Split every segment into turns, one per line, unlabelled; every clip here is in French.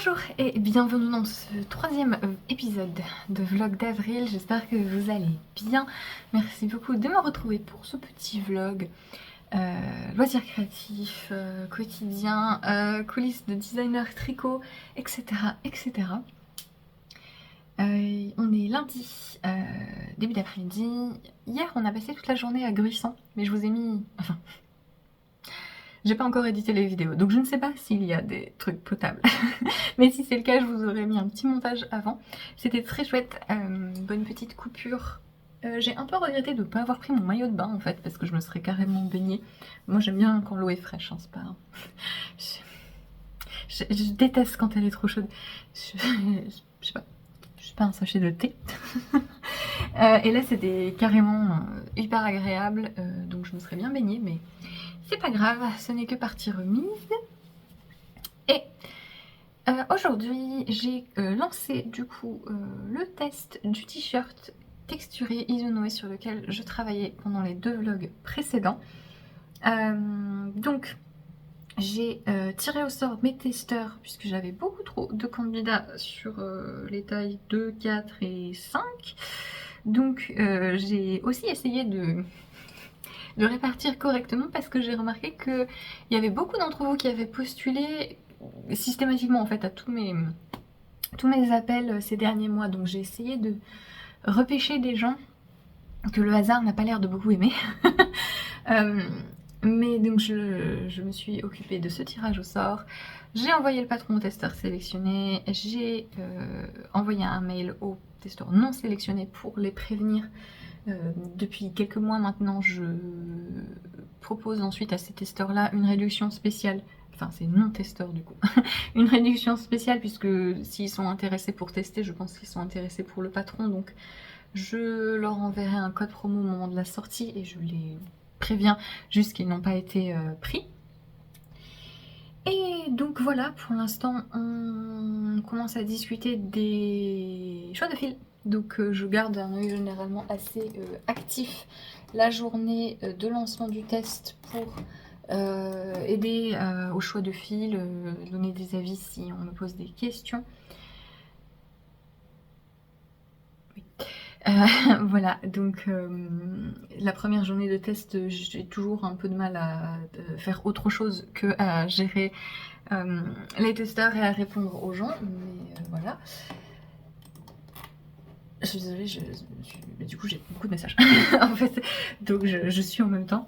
Bonjour et bienvenue dans ce troisième épisode de vlog d'avril. J'espère que vous allez bien. Merci beaucoup de me retrouver pour ce petit vlog loisirs créatifs, quotidien, coulisses de designer tricot, etc. etc. On est lundi, début d'après-midi. Hier on a passé toute la journée à Gruissan, mais je vous ai mis... Enfin, j'ai pas encore édité les vidéos, donc je ne sais pas s'il y a des trucs potables. Mais si c'est le cas, je vous aurais mis un petit montage avant. C'était très chouette, bonne petite coupure. J'ai un peu regretté de ne pas avoir pris mon maillot de bain en fait, parce que je me serais carrément baignée. Moi j'aime bien quand l'eau est fraîche, hein, c'est pas... Je déteste quand elle est trop chaude. Je sais pas, je suis pas un sachet de thé. Et là c'était carrément hyper agréable, donc je me serais bien baignée, mais c'est pas grave, ce n'est que partie remise. Et aujourd'hui j'ai lancé du coup le test du t-shirt texturé Izunoe sur lequel je travaillais pendant les deux vlogs précédents. Donc j'ai tiré au sort mes testeurs puisque j'avais beaucoup trop de candidats sur les tailles 2, 4 et 5. Donc j'ai aussi essayé de répartir correctement parce que j'ai remarqué qu'il y avait beaucoup d'entre vous qui avaient postulé systématiquement en fait à tous mes appels ces derniers mois. Donc j'ai essayé de repêcher des gens que le hasard n'a pas l'air de beaucoup aimer. Mais donc je me suis occupée de ce tirage au sort. J'ai envoyé le patron aux testeurs sélectionnés. J'ai envoyé un mail aux testeurs non sélectionnés pour les prévenir. Depuis quelques mois maintenant, je propose ensuite à ces testeurs-là une réduction spéciale. Enfin, c'est non-testeurs du coup. Une réduction spéciale puisque s'ils sont intéressés pour tester, je pense qu'ils sont intéressés pour le patron. Donc je leur enverrai un code promo au moment de la sortie et je les préviens juste qu'ils n'ont pas été pris. Et donc voilà, pour l'instant, on commence à discuter des choix de fil. Donc je garde un œil généralement assez actif la journée de lancement du test pour aider au choix de fil, donner des avis si on me pose des questions. Voilà, donc la première journée de test, j'ai toujours un peu de mal à faire autre chose que à gérer les testeurs et à répondre aux gens, mais voilà. Je suis désolée, mais du coup j'ai beaucoup de messages en fait, donc je suis en même temps.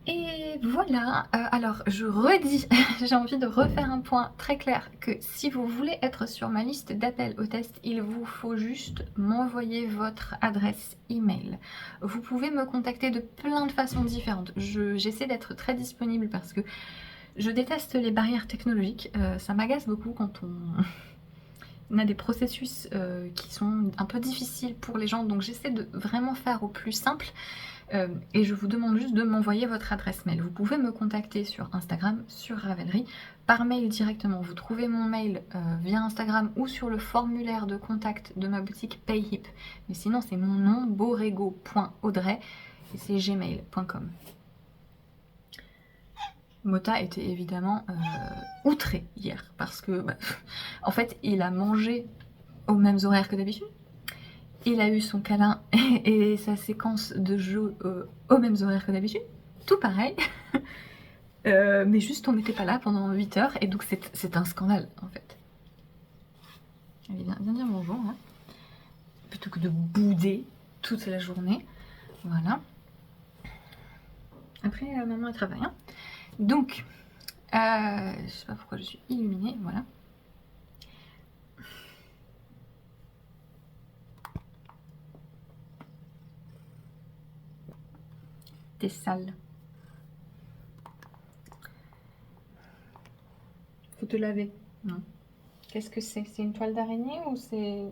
Et voilà, alors je redis, j'ai envie de refaire un point très clair, que si vous voulez être sur ma liste d'appels au test, il vous faut juste m'envoyer votre adresse email. Vous pouvez me contacter de plein de façons différentes. J'essaie d'être très disponible parce que je déteste les barrières technologiques, ça m'agace beaucoup quand on a des processus qui sont un peu difficiles pour les gens, donc j'essaie de vraiment faire au plus simple. Et je vous demande juste de m'envoyer votre adresse mail. Vous pouvez me contacter sur Instagram, sur Ravelry, par mail directement. Vous trouvez mon mail via Instagram ou sur le formulaire de contact de ma boutique Payhip. Mais sinon, c'est mon nom, borrego.audrey, et c'est gmail.com. Mota était évidemment outré hier parce que, en fait, il a mangé aux mêmes horaires que d'habitude. Il a eu son câlin et sa séquence de jeu aux mêmes horaires que d'habitude. Tout pareil. Mais juste on n'était pas là pendant 8 heures et donc c'est un scandale en fait. Allez, viens dire bonjour, hein. Plutôt que de bouder toute la journée. Voilà. Après, maman elle travaille. Hein. Donc, je sais pas pourquoi je suis illuminée, voilà. T'es sale. Faut te laver. Non. Qu'est-ce que c'est? C'est une toile d'araignée ou c'est...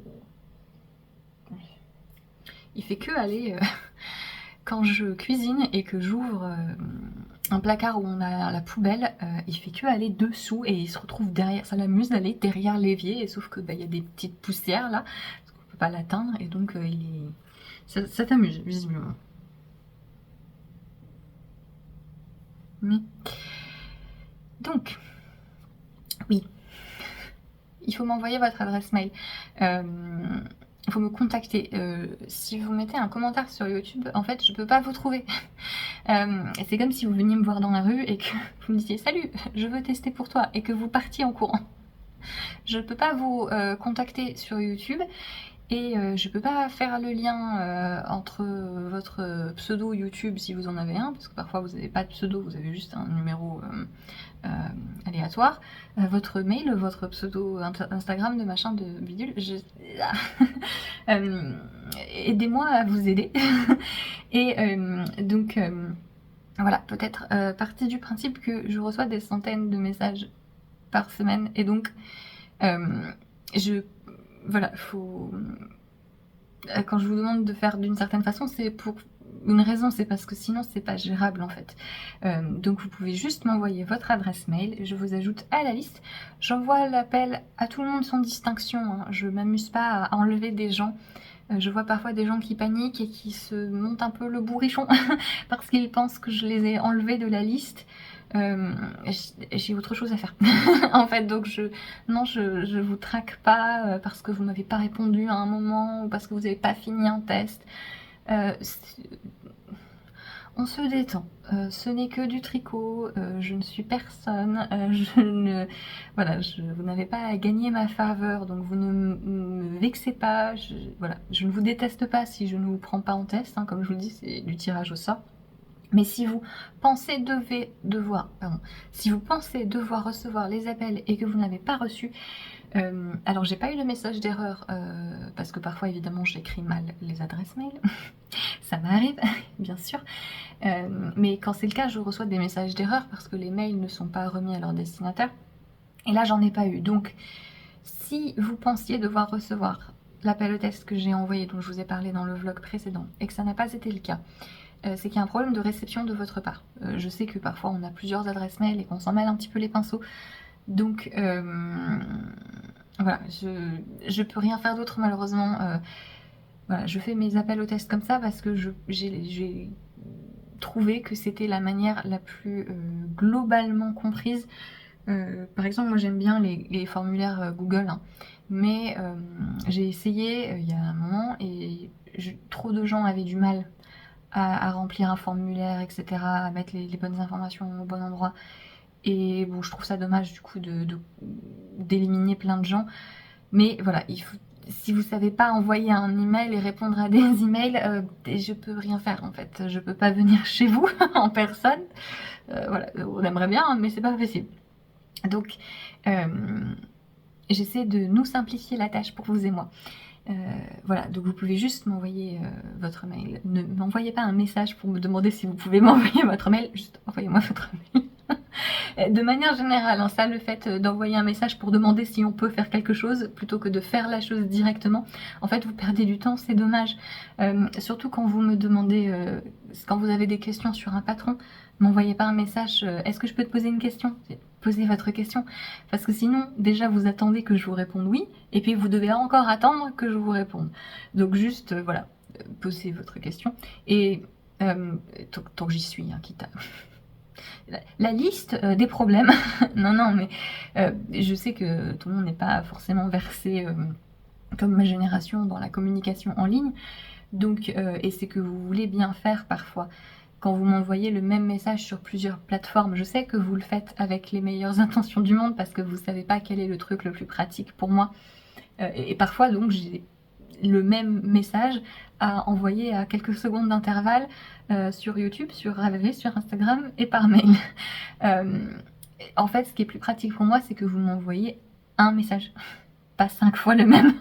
Il fait que aller... quand je cuisine et que j'ouvre un placard où on a la poubelle, il fait que aller dessous et il se retrouve derrière. Ça l'amuse d'aller derrière l'évier, et sauf que il y a des petites poussières là, parce qu'on peut pas l'atteindre, et donc ça t'amuse visiblement. Donc Oui, il faut m'envoyer votre adresse mail. Il faut me contacter. Si vous mettez un commentaire sur YouTube, en fait, je peux pas vous trouver. C'est comme si vous veniez me voir dans la rue et que vous me disiez salut, je veux tester pour toi, et que vous partiez en courant. Je peux pas vous contacter sur YouTube. Et je peux pas faire le lien entre votre pseudo YouTube si vous en avez un, parce que parfois vous n'avez pas de pseudo, vous avez juste un numéro aléatoire, votre mail, votre pseudo Instagram de machin de bidule. Aidez-moi à vous aider. Et donc voilà, peut-être partie du principe que je reçois des centaines de messages par semaine, et donc voilà, quand je vous demande de faire d'une certaine façon, c'est pour une raison, c'est parce que sinon c'est pas gérable en fait. Donc vous pouvez juste m'envoyer votre adresse mail, je vous ajoute à la liste. J'envoie l'appel à tout le monde sans distinction, hein. Je m'amuse pas à enlever des gens. Je vois parfois des gens qui paniquent et qui se montent un peu le bourrichon parce qu'ils pensent que je les ai enlevés de la liste. J'ai autre chose à faire en fait, donc je vous traque pas parce que vous m'avez pas répondu à un moment ou parce que vous n'avez pas fini un test. On se détend, ce n'est que du tricot, je ne suis personne, voilà, vous n'avez pas à gagner ma faveur, donc vous ne me vexez pas, voilà, je ne vous déteste pas si je ne vous prends pas en test, hein, comme je vous le dis, c'est du tirage au sort. Mais si vous pensez devoir recevoir les appels et que vous n'avez pas reçu, alors j'ai pas eu de message d'erreur parce que parfois évidemment j'écris mal les adresses mail, ça m'arrive bien sûr, mais quand c'est le cas je reçois des messages d'erreur parce que les mails ne sont pas remis à leur destinataire, et là j'en ai pas eu. Donc si vous pensiez devoir recevoir l'appel au test que j'ai envoyé, dont je vous ai parlé dans le vlog précédent, et que ça n'a pas été le cas, c'est qu'il y a un problème de réception de votre part. Je sais que parfois on a plusieurs adresses mail et qu'on s'en mêle un petit peu les pinceaux, donc voilà, je peux rien faire d'autre malheureusement. Voilà, je fais mes appels au test comme ça parce que j'ai trouvé que c'était la manière la plus globalement comprise. Par exemple, moi j'aime bien les formulaires Google, hein, mais j'ai essayé il y a un moment et trop de gens avaient du mal à remplir un formulaire, etc., à mettre les bonnes informations au bon endroit. Et bon, je trouve ça dommage du coup d'éliminer plein de gens. Mais voilà, si vous savez pas envoyer un email et répondre à des emails, je peux rien faire en fait. Je peux pas venir chez vous en personne. Voilà, on aimerait bien, hein, mais c'est pas possible. Donc, j'essaie de nous simplifier la tâche pour vous et moi. Voilà, donc vous pouvez juste m'envoyer votre mail. Ne m'envoyez pas un message pour me demander si vous pouvez m'envoyer votre mail, juste envoyez-moi votre mail. De manière générale, hein, ça, le fait d'envoyer un message pour demander si on peut faire quelque chose plutôt que de faire la chose directement, en fait vous perdez du temps, c'est dommage. Surtout quand vous me demandez, quand vous avez des questions sur un patron, m'envoyez pas un message est-ce que je peux te poser une question? Posez votre question, parce que sinon déjà vous attendez que je vous réponde oui, et puis vous devez encore attendre que je vous réponde. Donc juste voilà, posez votre question, et tant que j'y suis, hein, quitte à la liste des problèmes. non, mais je sais que tout le monde n'est pas forcément versé comme ma génération dans la communication en ligne, donc et c'est que vous voulez bien faire parfois. Quand vous m'envoyez le même message sur plusieurs plateformes, je sais que vous le faites avec les meilleures intentions du monde parce que vous savez pas quel est le truc le plus pratique pour moi. Et parfois donc j'ai le même message à envoyer à quelques secondes d'intervalle sur YouTube, sur Ravelry, sur Instagram et par mail. En fait, ce qui est plus pratique pour moi, c'est que vous m'envoyez un message, pas 5 fois le même,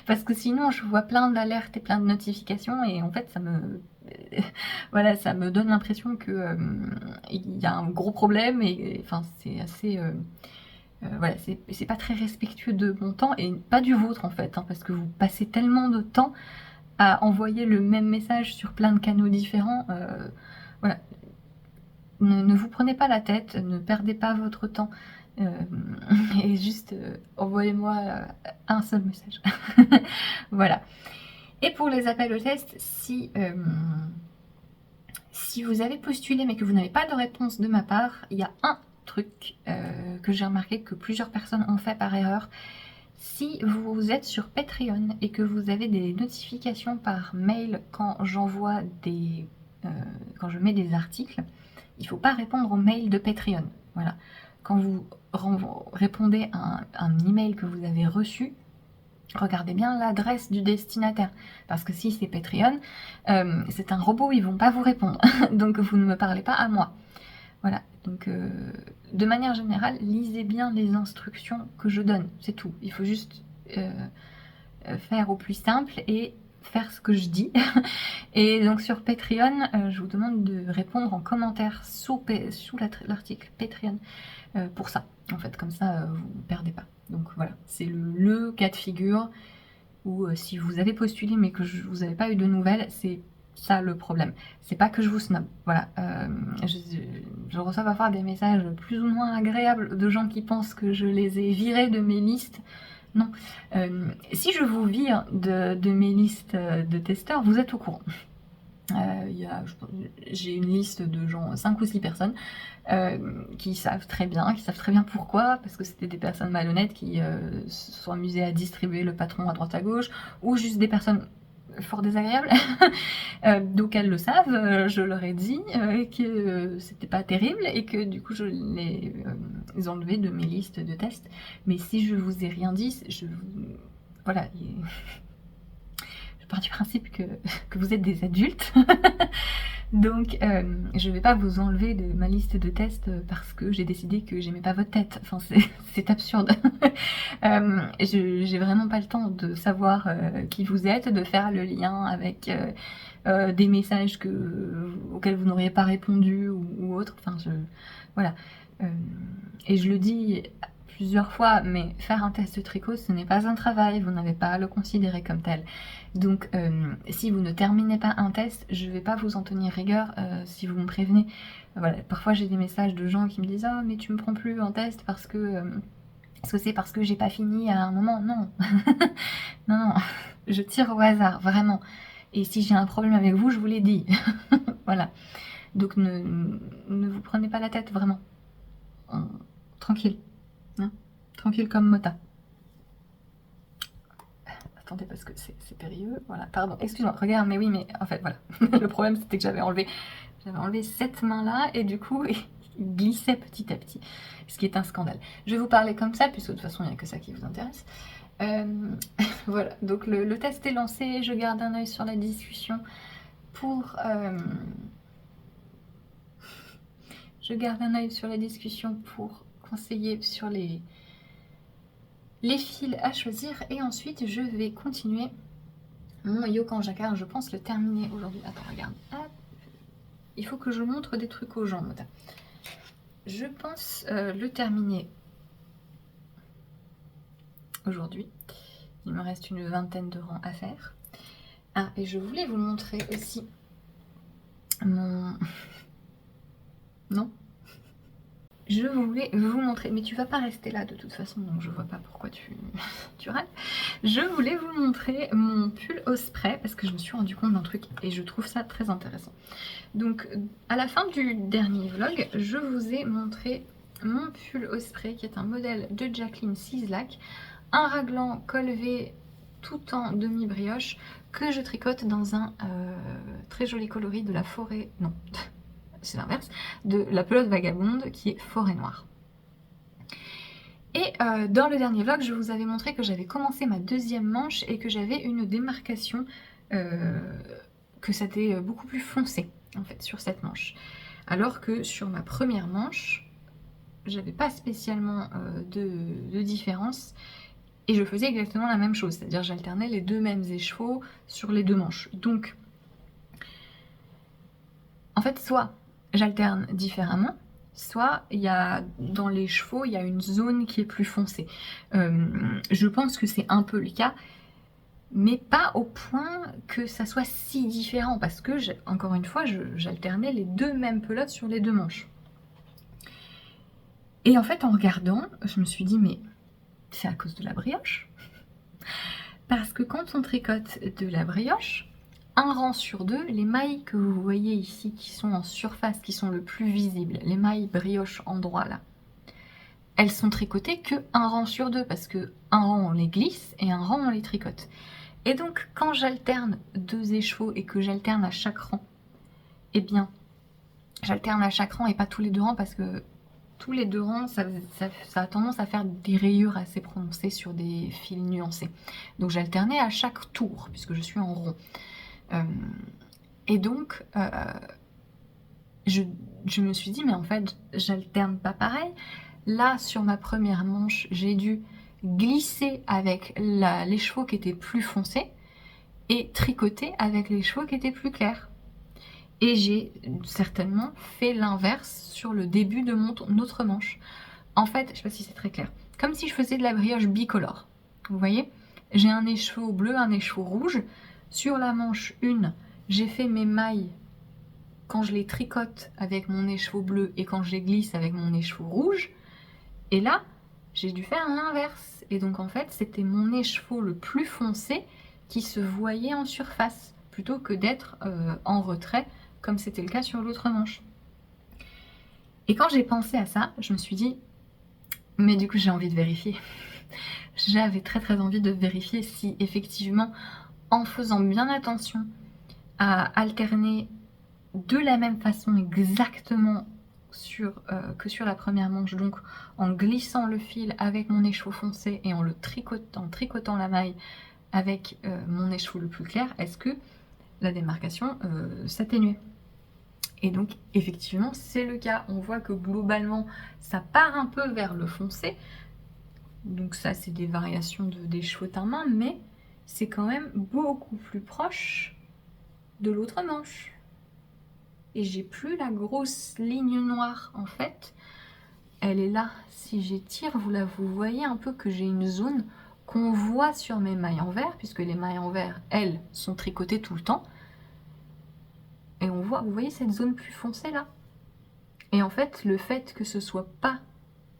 parce que sinon je vois plein d'alertes et plein de notifications et en fait ça me voilà, ça me donne l'impression que il y a un gros problème, et enfin c'est assez voilà, c'est pas très respectueux de mon temps et pas du vôtre en fait, hein, parce que vous passez tellement de temps à envoyer le même message sur plein de canaux différents. Voilà, ne vous prenez pas la tête, ne perdez pas votre temps, et juste envoyez-moi un seul message. Voilà. Et pour les appels au test, si vous avez postulé mais que vous n'avez pas de réponse de ma part, il y a un truc que j'ai remarqué que plusieurs personnes ont fait par erreur. Si vous êtes sur Patreon et que vous avez des notifications par mail quand j'envoie quand je mets des articles, il ne faut pas répondre aux mails de Patreon. Voilà. Quand vous répondez à un email que vous avez reçu, regardez bien l'adresse du destinataire. Parce que si c'est Patreon, c'est un robot, ils ne vont pas vous répondre. Donc vous ne me parlez pas à moi. Voilà. Donc de manière générale, lisez bien les instructions que je donne. C'est tout. Il faut juste faire au plus simple et faire ce que je dis. Et donc sur Patreon, je vous demande de répondre en commentaire sous l'article Patreon pour ça. En fait, comme ça, vous ne perdez pas. Donc voilà, c'est le cas de figure où si vous avez postulé mais que vous n'avez pas eu de nouvelles, c'est ça le problème. C'est pas que je vous snob. Voilà, je reçois parfois des messages plus ou moins agréables de gens qui pensent que je les ai virés de mes listes. Non. Si je vous vire de mes listes de testeurs, vous êtes au courant. J'ai une liste de gens, 5 ou 6 personnes qui savent très bien pourquoi, parce que c'était des personnes malhonnêtes qui se sont amusées à distribuer le patron à droite à gauche, ou juste des personnes fort désagréables. Donc elles le savent, je leur ai dit que c'était pas terrible et que du coup je les enlevais de mes listes de tests. Mais si je vous ai rien dit, voilà. Je pars du principe que vous êtes des adultes. Donc je vais pas vous enlever de ma liste de tests parce que j'ai décidé que j'aimais pas votre tête. Enfin c'est absurde. J'ai vraiment pas le temps de savoir qui vous êtes, de faire le lien avec des messages auxquels vous n'auriez pas répondu ou autre. Enfin voilà. Et je le dis plusieurs fois, mais faire un test de tricot, ce n'est pas un travail, vous n'avez pas à le considérer comme tel. Donc, si vous ne terminez pas un test, je ne vais pas vous en tenir rigueur si vous me prévenez. Voilà. Parfois, j'ai des messages de gens qui me disent « Ah, mais tu me prends plus en test parce que c'est parce que j'ai pas fini à un moment. » Non, non, je tire au hasard, vraiment. Et si j'ai un problème avec vous, je vous l'ai dit. Voilà. Donc, ne vous prenez pas la tête, vraiment. Tranquille. Hein, tranquille comme Mota. Attendez parce que c'est périlleux. Voilà, pardon, excuse-moi, regarde, mais oui, mais en fait, voilà. Le problème, c'était que j'avais enlevé cette main-là et du coup, il glissait petit à petit, ce qui est un scandale. Je vais vous parler comme ça, puisque de toute façon, il n'y a que ça qui vous intéresse. Voilà, donc le test est lancé, je garde un œil sur la discussion pour... Je garde un œil sur la discussion pour conseiller sur les fils à choisir. Et ensuite, je vais continuer mon yoke en jacquard. Je pense le terminer aujourd'hui. Attends, regarde. Hop. Il faut que je montre des trucs aux gens, Mota. Je pense le terminer aujourd'hui. Il me reste une vingtaine de rangs à faire. Ah, et je voulais vous montrer aussi mon... Non, je voulais vous montrer, mais tu vas pas rester là de toute façon, donc je vois pas pourquoi tu rates. Je voulais vous montrer mon pull au spray parce que je me suis rendu compte d'un truc et je trouve ça très intéressant. Donc à la fin du dernier vlog, je vous ai montré mon pull au spray qui est un modèle de Jacqueline Sislak, un raglan col V tout en demi-brioche que je tricote dans un très joli coloris de la forêt, non, c'est l'inverse, de la pelote vagabonde qui est forêt noire. Et dans le dernier vlog, je vous avais montré que j'avais commencé ma deuxième manche et que j'avais une démarcation, que c'était beaucoup plus foncé en fait sur cette manche. Alors que sur ma première manche, j'avais pas spécialement de différence et je faisais exactement la même chose, c'est-à-dire j'alternais les deux mêmes écheveaux sur les deux manches. Donc, en fait, soit j'alterne différemment, soit il y a dans les chevaux, il y a une zone qui est plus foncée. Je pense que c'est un peu le cas, mais pas au point que ça soit si différent, parce que, encore une fois, j'alternais les deux mêmes pelotes sur les deux manches. Et en fait, en regardant, je me suis dit, mais c'est à cause de la brioche. Parce que quand on tricote de la brioche, un rang sur deux, les mailles que vous voyez ici qui sont en surface, qui sont le plus visibles, les mailles brioche endroit là, elles sont tricotées que un rang sur deux, parce que un rang on les glisse et un rang on les tricote. Et donc quand j'alterne 2 écheveaux et que j'alterne à chaque rang, eh bien j'alterne à chaque rang et pas tous les 2 rangs, parce que tous les 2 rangs ça a tendance à faire des rayures assez prononcées sur des fils nuancés. Donc j'alternais à chaque tour puisque je suis en rond. Et donc je me suis dit mais en fait j'alterne pas pareil. Là sur ma première manche j'ai dû glisser avec l'écheveau qui était plus foncé et tricoter avec l'écheveau qui était plus clair. Et j'ai certainement fait l'inverse sur le début de mon autre manche. En fait, je sais pas si c'est très clair, comme si je faisais de la brioche bicolore. Vous voyez, j'ai un écheveau bleu, un écheveau rouge. Sur la manche 1, j'ai fait mes mailles quand je les tricote avec mon écheveau bleu et quand je les glisse avec mon écheveau rouge. Et là, j'ai dû faire l'inverse. Et donc en fait, c'était mon écheveau le plus foncé qui se voyait en surface, plutôt que d'être en retrait, comme c'était le cas sur l'autre manche. Et quand j'ai pensé à ça, je me suis dit, mais du coup j'ai envie de vérifier. J'avais très envie de vérifier si effectivement, en faisant bien attention à alterner de la même façon exactement que sur la première manche, donc en glissant le fil avec mon écheveau foncé et en tricotant la maille avec mon écheveau le plus clair, est-ce que la démarcation s'atténuait? Et donc effectivement c'est le cas, on voit que globalement ça part un peu vers le foncé, donc ça c'est des variations d'écheveau main, mais c'est quand même beaucoup plus proche de l'autre manche. Et j'ai plus la grosse ligne noire en fait, elle est là. Si j'étire, vous voyez un peu que j'ai une zone qu'on voit sur mes mailles en vert, puisque les mailles en vert, elles, sont tricotées tout le temps. Et on voit, vous voyez cette zone plus foncée là? Et en fait, le fait que ce soit pas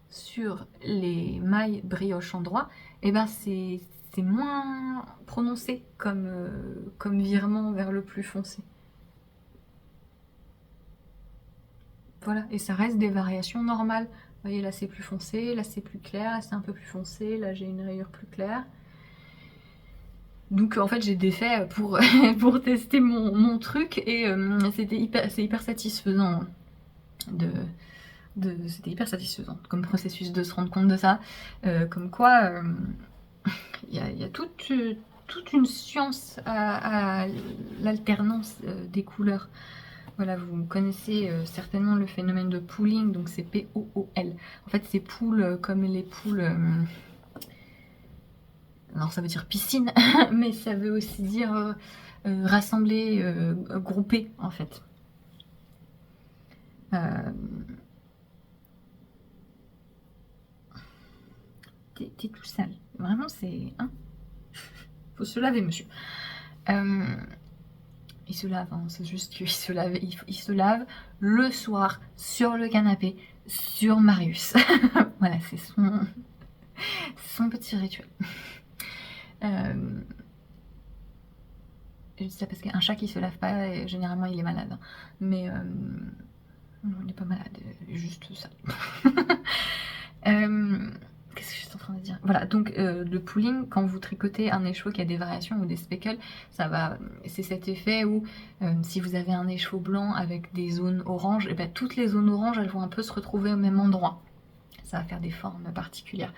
sur les mailles brioche endroit, et ben c'est moins prononcé comme virement vers le plus foncé. Voilà, et ça reste des variations normales. Vous voyez, là c'est plus foncé, là c'est plus clair, là c'est un peu plus foncé, là j'ai une rayure plus claire. Donc en fait j'ai défait pour, pour tester mon truc et c'est hyper satisfaisant c'était hyper satisfaisant comme processus de se rendre compte de ça, comme quoi il y a toute une science à l'alternance des couleurs. Voilà, vous connaissez certainement le phénomène de pooling, donc c'est P-O-O-L. En fait, c'est pool comme les poules. Alors, ça veut dire piscine, mais ça veut aussi dire rassembler, grouper, en fait. T'es tout sale. Vraiment, c'est. Hein, faut se laver, monsieur. Il se lave, hein, c'est juste qu'il se lave, il se lave le soir sur le canapé sur Marius. Voilà, c'est son petit rituel. Je dis ça parce qu'un chat qui se lave pas, généralement il est malade. Hein. Mais non, il n'est pas malade, juste ça. Qu'est-ce que je suis en train de dire? Voilà, donc le pooling, quand vous tricotez un écheveau qui a des variations ou des speckles, c'est cet effet où si vous avez un écheveau blanc avec des zones oranges, et ben toutes les zones oranges elles vont un peu se retrouver au même endroit. Ça va faire des formes particulières.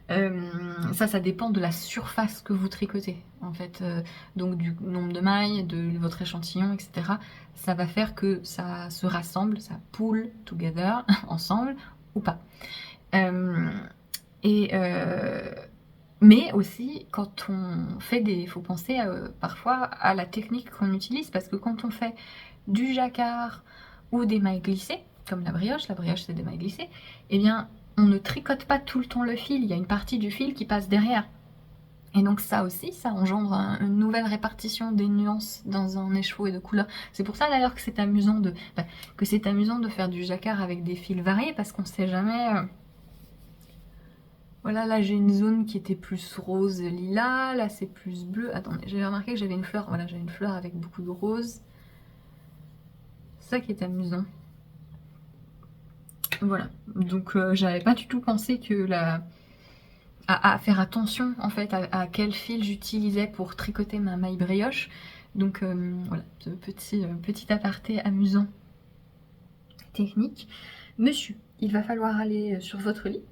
Ça dépend de la surface que vous tricotez en fait, donc du nombre de mailles, de votre échantillon, etc. Ça va faire que ça se rassemble, ça pool together ensemble ou pas. Mais aussi quand on fait il faut penser parfois à la technique qu'on utilise, parce que quand on fait du jacquard ou des mailles glissées, comme la brioche c'est des mailles glissées, eh bien on ne tricote pas tout le temps le fil, il y a une partie du fil qui passe derrière. Et donc ça aussi, ça engendre une nouvelle répartition des nuances dans un écheveau et de couleurs. C'est pour ça d'ailleurs que c'est amusant de faire du jacquard avec des fils variés, parce qu'on ne sait jamais... Voilà, là j'ai une zone qui était plus rose lilas, là c'est plus bleu. Attendez, j'avais remarqué que j'avais une fleur, voilà, j'avais une fleur avec beaucoup de rose. C'est ça qui est amusant. Voilà, donc j'avais pas du tout pensé que à faire attention en fait à quel fil j'utilisais pour tricoter ma maille brioche. Donc voilà, ce petit aparté amusant technique. Monsieur, il va falloir aller sur votre lit.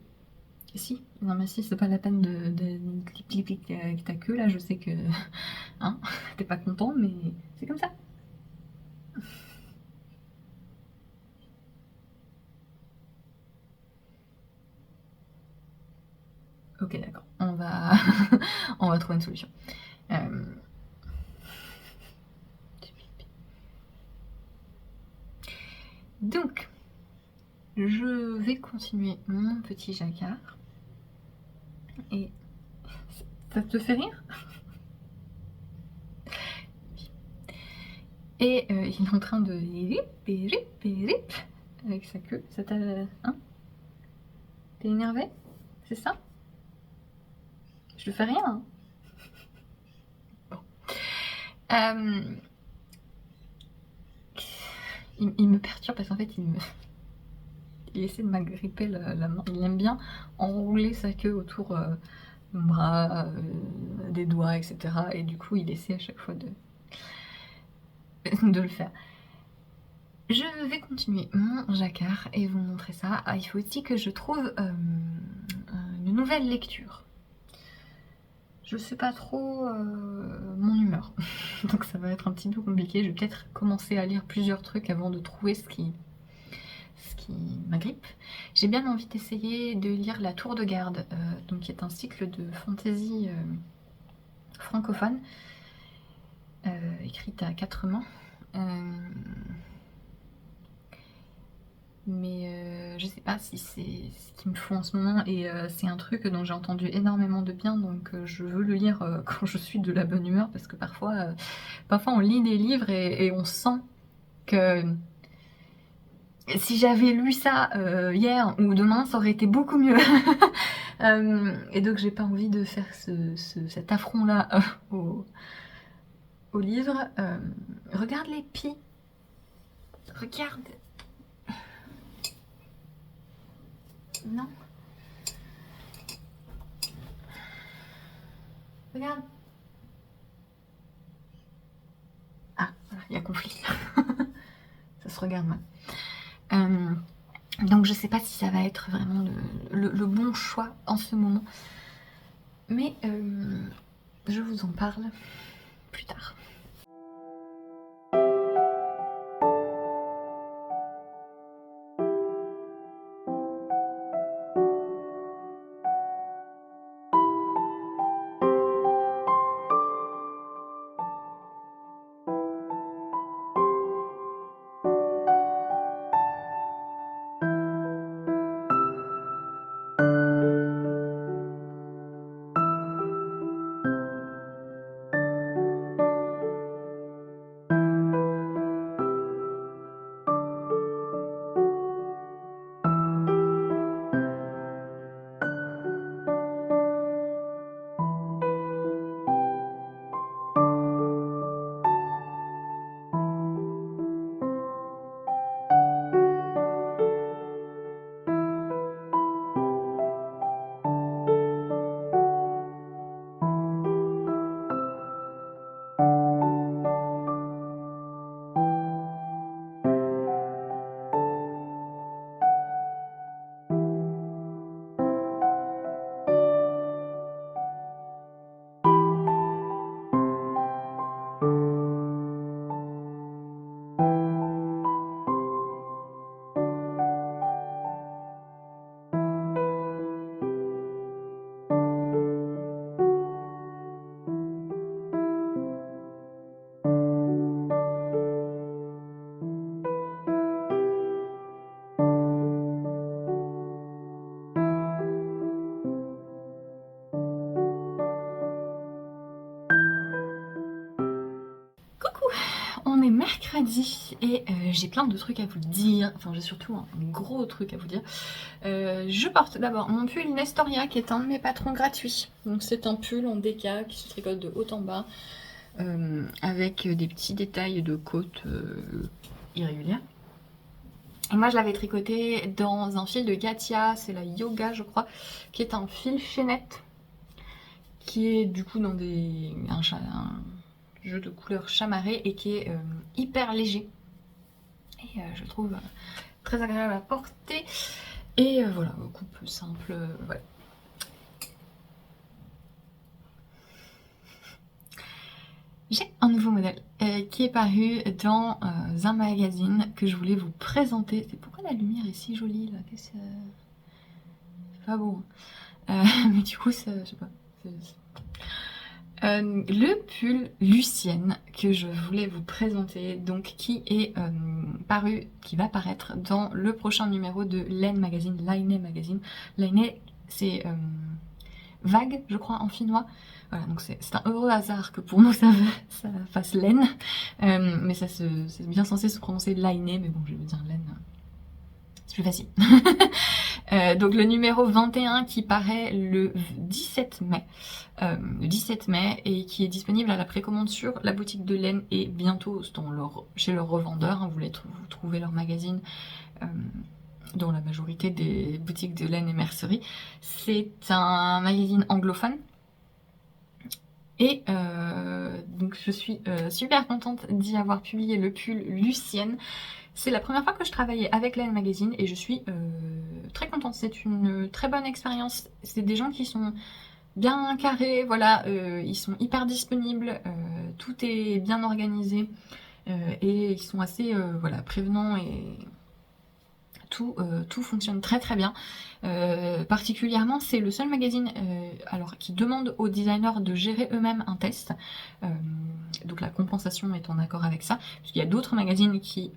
Si, non mais si, c'est pas la peine de clip ta queue là, je sais que hein, t'es pas content, mais c'est comme ça. Ok, d'accord, on va on va trouver une solution. Donc, je vais continuer mon petit jacquard. Et ça te fait rire? Et il est en train de avec sa queue. Ça t'a... Hein? T'es énervé? C'est ça? Je fais rien. Hein. Bon. Il me perturbe parce qu'en fait il essaie de m'agripper la main. Il aime bien enrouler sa queue autour de mon bras, des doigts, etc. Et du coup il essaie à chaque fois de le faire. Je vais continuer mon jacquard et vous montrer ça. Ah, il faut aussi que je trouve une nouvelle lecture. Je sais pas trop mon humeur, donc ça va être un petit peu compliqué. Je vais peut-être commencer à lire plusieurs trucs avant de trouver ce qui m'agrippe. J'ai bien envie d'essayer de lire La Tour de Garde, donc qui est un cycle de fantasy francophone, écrite à 4 mains. Mais je sais pas si c'est ce qu'il me faut en ce moment, et c'est un truc dont j'ai entendu énormément de bien, donc je veux le lire quand je suis de la bonne humeur, parce que parfois on lit des livres et on sent que si j'avais lu ça hier ou demain, ça aurait été beaucoup mieux. Et donc j'ai pas envie de faire cet affront-là au livre. Regarde les pieds. Regarde. Non. Regarde. Ah, voilà, il y a conflit. Ça se regarde mal. Donc je sais pas si ça va être vraiment le bon choix en ce moment. Mais je vous en parle plus tard. On est mercredi et j'ai plein de trucs à vous dire, enfin j'ai surtout un gros truc à vous dire. Je porte d'abord mon pull Nestoria qui est un de mes patrons gratuits. Donc c'est un pull en DK qui se tricote de haut en bas avec des petits détails de côte irrégulières. Et moi je l'avais tricoté dans un fil de Katia, c'est la Yoga je crois, qui est un fil chaînette, qui est du coup dans un jeu de couleurs chamarré et qui est hyper léger. Et je trouve très agréable à porter. Et voilà, coupe simple, voilà. J'ai un nouveau modèle qui est paru dans un magazine que je voulais vous présenter. C'est pourquoi la lumière est si jolie là, c'est pas beau. Hein. Mais du coup, ça, je sais pas. Le pull Lucienne que je voulais vous présenter, donc qui est qui va paraître dans le prochain numéro de Laine Magazine, Laine Magazine. Laine, c'est vague, je crois, en finnois. Voilà, donc c'est un heureux hasard que pour nous ça fasse laine, mais c'est bien censé se prononcer Laine, mais bon, je vais dire laine, c'est plus facile. Donc le numéro 21 qui paraît le 17 mai. Et qui est disponible à la précommande sur la boutique de laine et bientôt chez leur revendeur. Hein, vous trouvez leur magazine dans la majorité des boutiques de laine et mercerie. C'est un magazine anglophone. Et donc je suis super contente d'y avoir publié le pull Lucienne. C'est la première fois que je travaillais avec Laine Magazine et je suis très contente. C'est une très bonne expérience. C'est des gens qui sont bien carrés, voilà, ils sont hyper disponibles, tout est bien organisé et ils sont assez voilà, prévenants et tout fonctionne très très bien. Particulièrement, c'est le seul magazine qui demande aux designers de gérer eux-mêmes un test. Donc la compensation est en accord avec ça, puisqu'il y a d'autres magazines qui,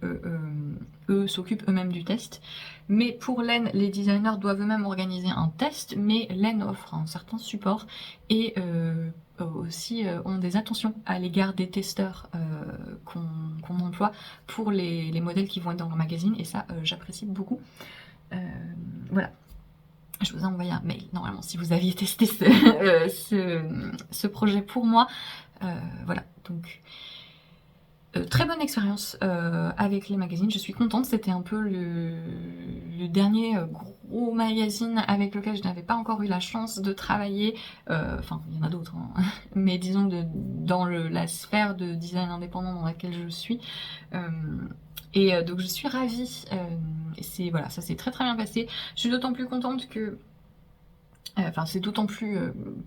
eux, s'occupent eux-mêmes du test. Mais pour Laine, les designers doivent eux-mêmes organiser un test, mais Laine offre un certain support et aussi ont des attentions à l'égard des testeurs qu'on emploie pour les modèles qui vont être dans leur magazine, et ça, j'apprécie beaucoup. Voilà. Je vous ai envoyé un mail, normalement, si vous aviez testé ce projet pour moi. Voilà, donc très bonne expérience avec les magazines, je suis contente. C'était un peu le dernier gros magazine avec lequel je n'avais pas encore eu la chance de travailler. Enfin, il y en a d'autres, hein. Mais disons dans la sphère de design indépendant dans laquelle je suis. Donc je suis ravie, voilà, ça s'est très très bien passé. Je suis d'autant plus contente que, enfin c'est d'autant plus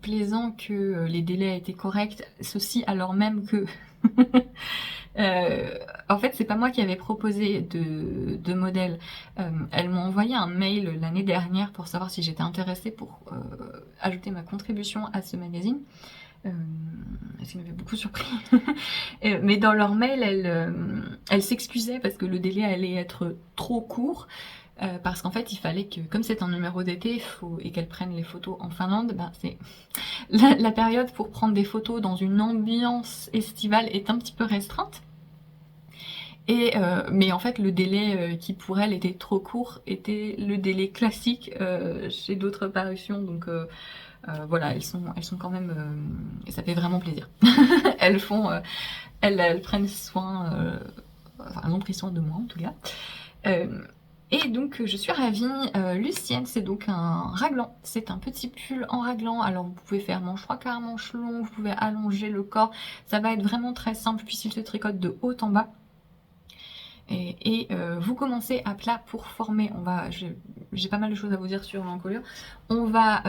plaisant que les délais étaient corrects, ceci alors même que, en fait c'est pas moi qui avais proposé de modèle, elles m'ont envoyé un mail l'année dernière pour savoir si j'étais intéressée pour ajouter ma contribution à ce magazine. Ce qui m'avait beaucoup surpris. Mais dans leur mail, elles s'excusaient parce que le délai allait être trop court. Parce qu'en fait, il fallait que, comme c'est un numéro d'été et qu'elles prennent les photos en Finlande, ben, c'est la période pour prendre des photos dans une ambiance estivale est un petit peu restreinte. Mais en fait, le délai qui pour elles était trop court était le délai classique chez d'autres parutions. Donc voilà, elles sont quand même, et ça fait vraiment plaisir. elles prennent soin, enfin elles ont pris soin de moi en tout cas. Et donc je suis ravie. Lucienne, c'est donc un raglan, c'est un petit pull en raglan. Alors vous pouvez faire manche 3/4, manche long, vous pouvez allonger le corps, ça va être vraiment très simple puisqu'il se tricote de haut en bas. Et vous commencez à plat pour former, j'ai pas mal de choses à vous dire sur l'encolure. On va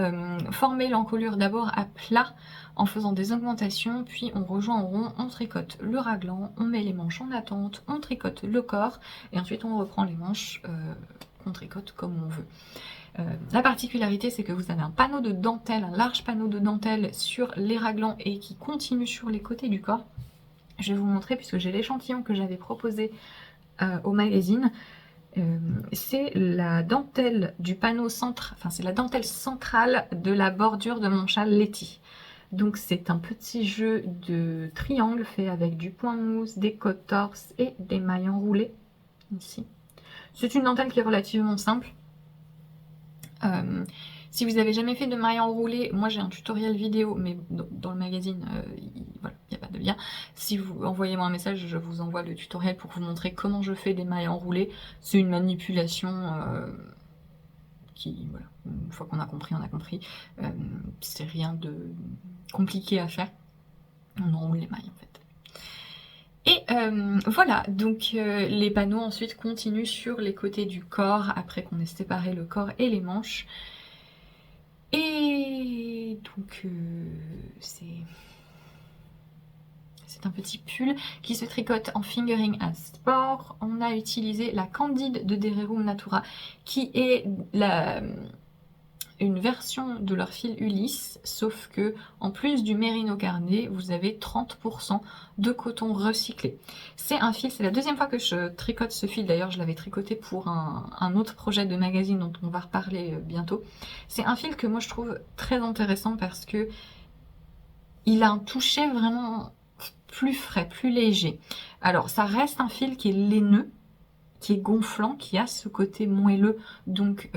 former l'encolure d'abord à plat en faisant des augmentations, puis on rejoint en rond, on tricote le raglan, on met les manches en attente, on tricote le corps, et ensuite on reprend les manches qu'on tricote comme on veut. La particularité, c'est que vous avez un panneau de dentelle, un large panneau de dentelle sur les raglans et qui continue sur les côtés du corps. Je vais vous montrer puisque j'ai l'échantillon que j'avais proposé au magazine. C'est la dentelle du panneau central, enfin c'est la dentelle centrale de la bordure de mon châle Letty. Donc c'est un petit jeu de triangle fait avec du point mousse, des cotorses et des mailles enroulées ici. C'est une dentelle qui est relativement simple. Si vous avez jamais fait de mailles enroulées, moi j'ai un tutoriel vidéo, mais dans le magazine, voilà, il a pas de lien. Si vous envoyez-moi un message, je vous envoie le tutoriel pour vous montrer comment je fais des mailles enroulées. C'est une manipulation qui, voilà, une fois qu'on a compris, on a compris. C'est rien de compliqué à faire. On enroule les mailles en fait. Et voilà, donc les panneaux ensuite continuent sur les côtés du corps, après qu'on ait séparé le corps et les manches. Et donc c'est un petit pull qui se tricote en fingering à sport. On a utilisé la Candide de Dererum Natura, qui est une version de leur fil Ulysse, sauf que en plus du Merino Garnet, vous avez 30% de coton recyclé. C'est un fil, c'est la deuxième fois que je tricote ce fil, d'ailleurs je l'avais tricoté pour un autre projet de magazine dont on va reparler bientôt. C'est un fil que moi je trouve très intéressant parce que il a un toucher vraiment plus frais, plus léger. Alors ça reste un fil qui est laineux, qui est gonflant, qui a ce côté moelleux, donc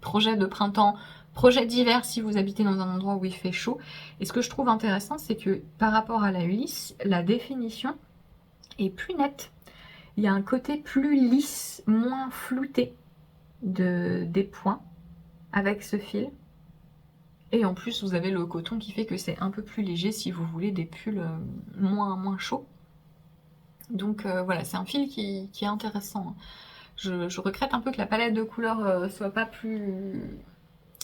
projet de printemps, projet d'hiver si vous habitez dans un endroit où il fait chaud. Et ce que je trouve intéressant, c'est que par rapport à la Ulysse, la définition est plus nette. Il y a un côté plus lisse, moins flouté des points avec ce fil. Et en plus, vous avez le coton qui fait que c'est un peu plus léger si vous voulez des pulls moins chauds. Donc voilà, c'est un fil qui est intéressant. Je regrette un peu que la palette de couleurs soit pas plus...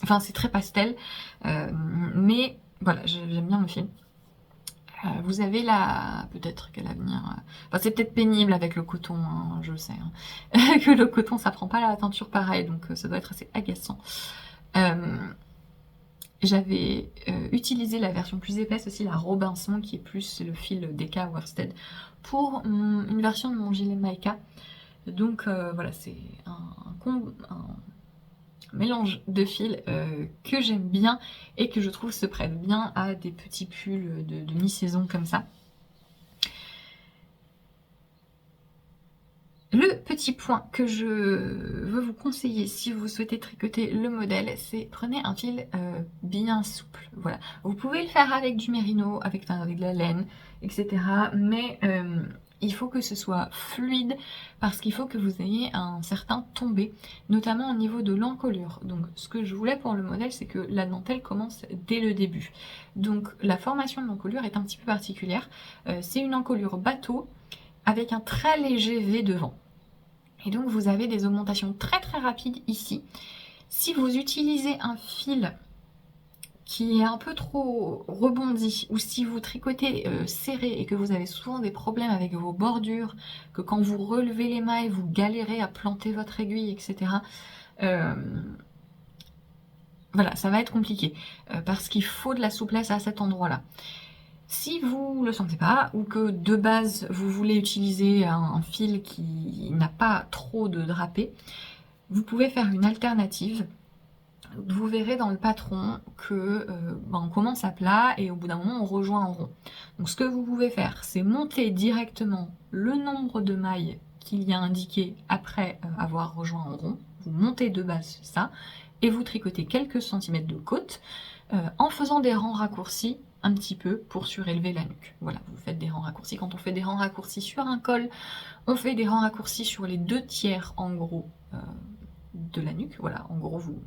Enfin, c'est très pastel. Mais voilà, j'aime bien le fil. Vous avez la... Peut-être qu'à l'avenir... Enfin, c'est peut-être pénible avec le coton, hein, je le sais. Hein. Que le coton, ça prend pas la teinture pareil, donc ça doit être assez agaçant. J'avais utilisé la version plus épaisse aussi, la Robinson, qui est plus le fil DK Worsted, pour une version de mon gilet Maika. Donc voilà, c'est un mélange de fils que j'aime bien et que je trouve se prête bien à des petits pulls de mi-saison comme ça. Le petit point que je veux vous conseiller si vous souhaitez tricoter le modèle, c'est prenez un fil bien souple. Voilà, vous pouvez le faire avec du mérino, avec de la laine, etc. Mais il faut que ce soit fluide parce qu'il faut que vous ayez un certain tombé, notamment au niveau de l'encolure. Donc ce que je voulais pour le modèle, c'est que la dentelle commence dès le début. Donc la formation de l'encolure est un petit peu particulière. C'est une encolure bateau avec un très léger V devant. Et donc vous avez des augmentations très rapides ici. Si vous utilisez un fil qui est un peu trop rebondi, ou si vous tricotez serré et que vous avez souvent des problèmes avec vos bordures, que quand vous relevez les mailles, vous galérez à planter votre aiguille, etc. Voilà, ça va être compliqué, parce qu'il faut de la souplesse à cet endroit-là. Si vous ne le sentez pas, ou que de base vous voulez utiliser un fil qui n'a pas trop de drapé, vous pouvez faire une alternative. Vous verrez dans le patron que on commence à plat et au bout d'un moment on rejoint en rond. Donc ce que vous pouvez faire, c'est monter directement le nombre de mailles qu'il y a indiqué après avoir rejoint en rond. Vous montez de base ça et vous tricotez quelques centimètres de côte en faisant des rangs raccourcis un petit peu pour surélever la nuque. Voilà, vous faites des rangs raccourcis. Quand on fait des rangs raccourcis sur un col, on fait des rangs raccourcis sur les 2/3 en gros de la nuque. Voilà, en gros vous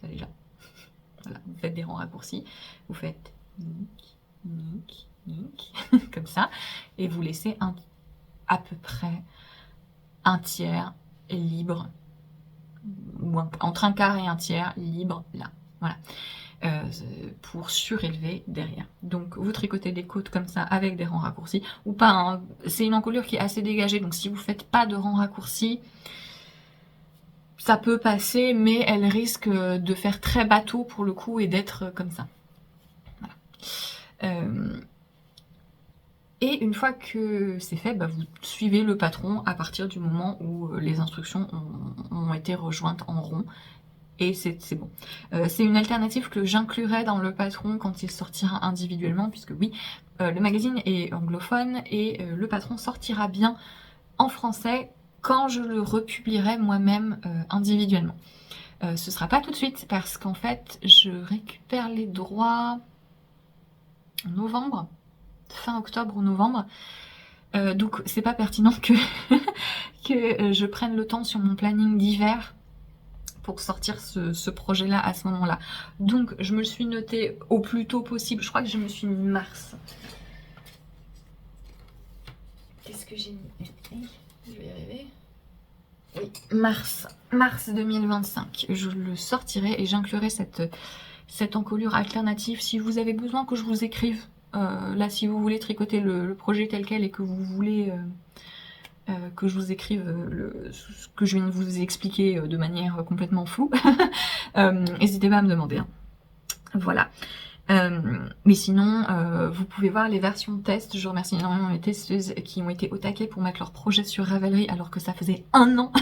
allez là. Voilà, vous faites des rangs raccourcis, vous faites nique, comme ça, et vous laissez à peu près un tiers libre, ou entre un quart et un tiers libre là. Voilà. Pour surélever derrière. Donc vous tricotez des côtes comme ça avec des rangs raccourcis ou pas, hein. C'est une encolure qui est assez dégagée, donc si vous faites pas de rangs raccourcis, ça peut passer, mais elle risque de faire très bateau pour le coup et d'être comme ça. Voilà. Et une fois que c'est fait, vous suivez le patron à partir du moment où les instructions ont été rejointes en rond. Et c'est bon. C'est une alternative que j'inclurai dans le patron quand il sortira individuellement, puisque oui, le magazine est anglophone et le patron sortira bien en français quand je le republierai moi-même individuellement. Ce sera pas tout de suite parce qu'en fait, je récupère les droits en novembre. fin octobre ou novembre. Donc c'est pas pertinent que, que je prenne le temps sur mon planning d'hiver pour sortir ce projet-là à ce moment-là. Donc je me suis notée au plus tôt possible. Je crois que je me suis mis mars. Qu'est-ce que j'ai mis? Je vais y arriver. Oui, mars 2025. Je le sortirai et j'inclurai cette encolure alternative. Si vous avez besoin que je vous écrive, là si vous voulez tricoter le projet tel quel et que vous voulez que je vous écrive ce que je viens de vous expliquer de manière complètement floue, n'hésitez pas à me demander. Hein. Voilà. Mais sinon, vous pouvez voir les versions de test. Je remercie énormément les testeuses qui ont été au taquet pour mettre leur projet sur Ravelry alors que ça faisait 1 an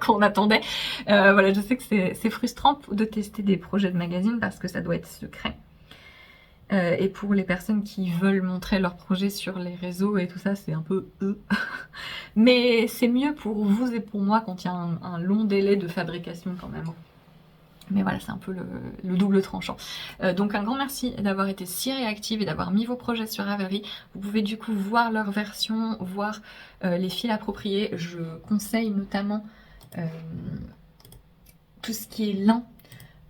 qu'on attendait. Voilà, je sais que c'est frustrant de tester des projets de magazine parce que ça doit être secret. Et pour les personnes qui veulent montrer leur projet sur les réseaux et tout ça, c'est un peu Mais c'est mieux pour vous et pour moi quand il y a un long délai de fabrication quand même. Mais voilà, c'est un peu le double tranchant. Donc un grand merci d'avoir été si réactive et d'avoir mis vos projets sur Ravelry. Vous pouvez du coup voir leur version, voir les fils appropriés. Je conseille notamment tout ce qui est lin.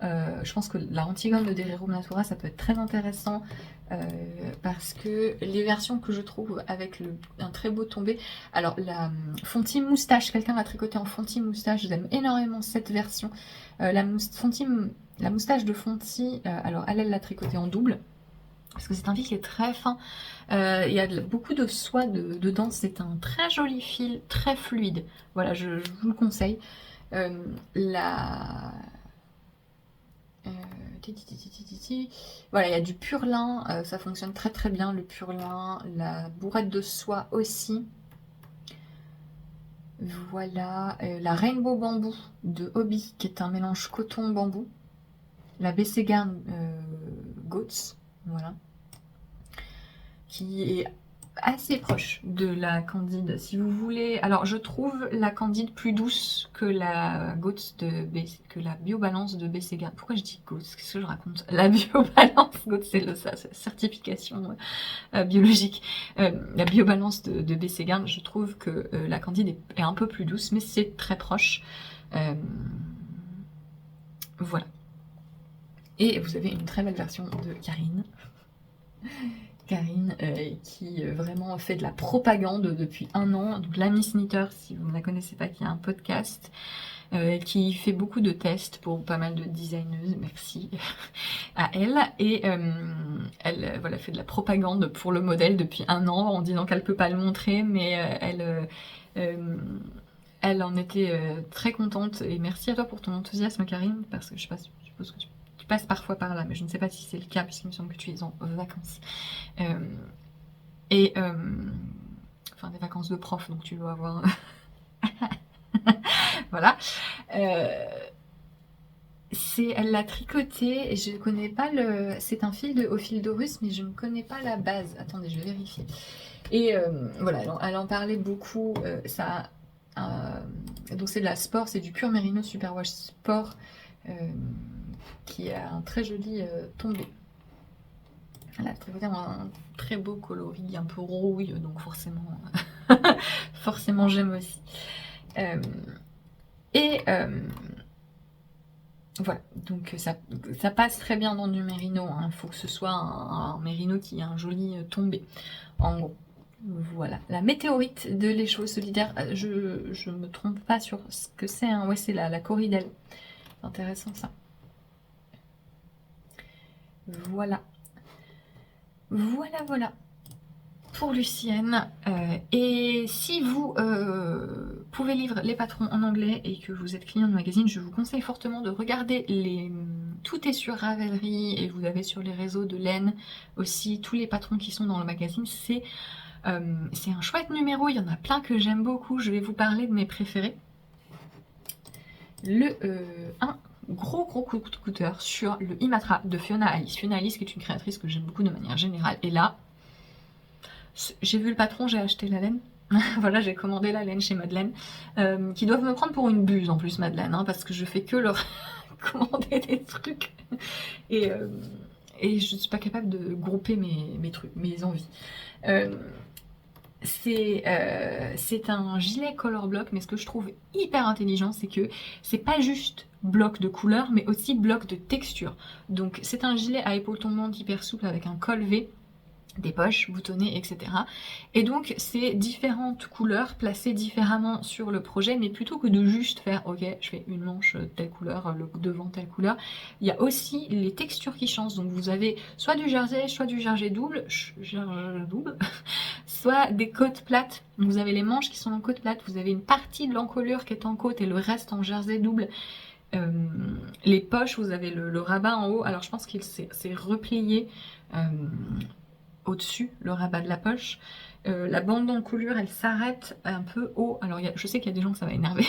Je pense que la Antigone de Derero Natura, ça peut être très intéressant parce que les versions que je trouve avec un très beau tombé, alors la Fonty moustache, quelqu'un l'a tricoté en Fonty moustache, j'aime énormément cette version. La moustache de Fonty, alors elle l'a tricotée en double parce que c'est un fil qui est très fin, il y a beaucoup de soie dedans, c'est un très joli fil, très fluide, voilà, je vous le conseille. Voilà, il y a du pur lin, ça fonctionne très très bien, le pur lin, la bourrette de soie aussi. Voilà, la Rainbow Bamboo de Hobby, qui est un mélange coton-bambou. La Bességarn Goats, voilà, qui est assez proche de la Candide. Si vous voulez, alors je trouve la Candide plus douce que la Biobalance de Bességarn. Pourquoi je dis Goats? Qu'est-ce que je raconte? La Biobalance Goats, c'est sa certification biologique. La Biobalance de Bességarn, je trouve que la Candide est un peu plus douce, mais c'est très proche. Voilà. Et vous avez une très belle version de Karine. Karine qui vraiment fait de la propagande depuis 1 an. Donc la Miss Knitter, si vous ne la connaissez pas, qui a un podcast, qui fait beaucoup de tests pour pas mal de designeuses, merci à elle. Et elle voilà, fait de la propagande pour le modèle depuis 1 an en disant qu'elle ne peut pas le montrer, mais elle en était très contente. Et merci à toi pour ton enthousiasme, Karine, parce que je suppose que tu passes parfois par là, mais je ne sais pas si c'est le cas, puisqu'il me semble que tu es en vacances. Enfin, des vacances de prof, donc tu dois avoir... voilà. Elle l'a tricoté, et je ne connais pas le... C'est un fil au fil d'Horus, mais je ne connais pas la base. Attendez, je vais vérifier. Et voilà, elle en parlait beaucoup. Donc c'est de la sport, c'est du pur Merino Superwash Sport, qui a un très joli tombé. Elle a tricoté un très beau coloris, un peu rouille, donc forcément, forcément j'aime aussi. Voilà, donc ça passe très bien dans du Merino. Il faut que ce soit un Merino qui a un joli tombé, en gros. Voilà, la météorite de Les Chevaux Solidaires, je me trompe pas sur ce que c'est, hein. Ouais, c'est la Corridelle. C'est intéressant ça. Voilà. Voilà pour Lucienne. Et si vous pouvez lire les patrons en anglais et que vous êtes client de magazine, je vous conseille fortement de regarder tout est sur Ravelry et vous avez sur les réseaux de Laine aussi tous les patrons qui sont dans le magazine. C'est un chouette numéro, il y en a plein que j'aime beaucoup. Je vais vous parler de mes préférés. Un gros coup de cœur sur le Imatra de Fiona Alice. Fiona Alice qui est une créatrice que j'aime beaucoup de manière générale. Et là, j'ai vu le patron, j'ai acheté la laine. Voilà, j'ai commandé la laine chez Madeleine. Qui doivent me prendre pour une buse en plus, Madeleine, hein, parce que je fais que leur commander des trucs. Et et je ne suis pas capable de grouper mes trucs, mes envies. C'est un gilet color block, mais ce que je trouve hyper intelligent, c'est que c'est pas juste bloc de couleur, mais aussi bloc de texture. Donc c'est un gilet à épaules tombantes hyper souple avec un col V, des poches boutonnées, etc. Et donc c'est différentes couleurs placées différemment sur le projet, mais plutôt que de juste faire ok je fais une manche telle couleur, le devant telle couleur, il y a aussi les textures qui changent. Donc vous avez soit du jersey double, soit des côtes plates. Vous avez les manches qui sont en côte plate, vous avez une partie de l'encolure qui est en côte et le reste en jersey double. Les poches, vous avez le rabat en haut, alors je pense qu'il s'est replié au-dessus, le rabat de la poche. La bande d'encolure, elle s'arrête un peu haut. Alors je sais qu'il y a des gens que ça va énerver,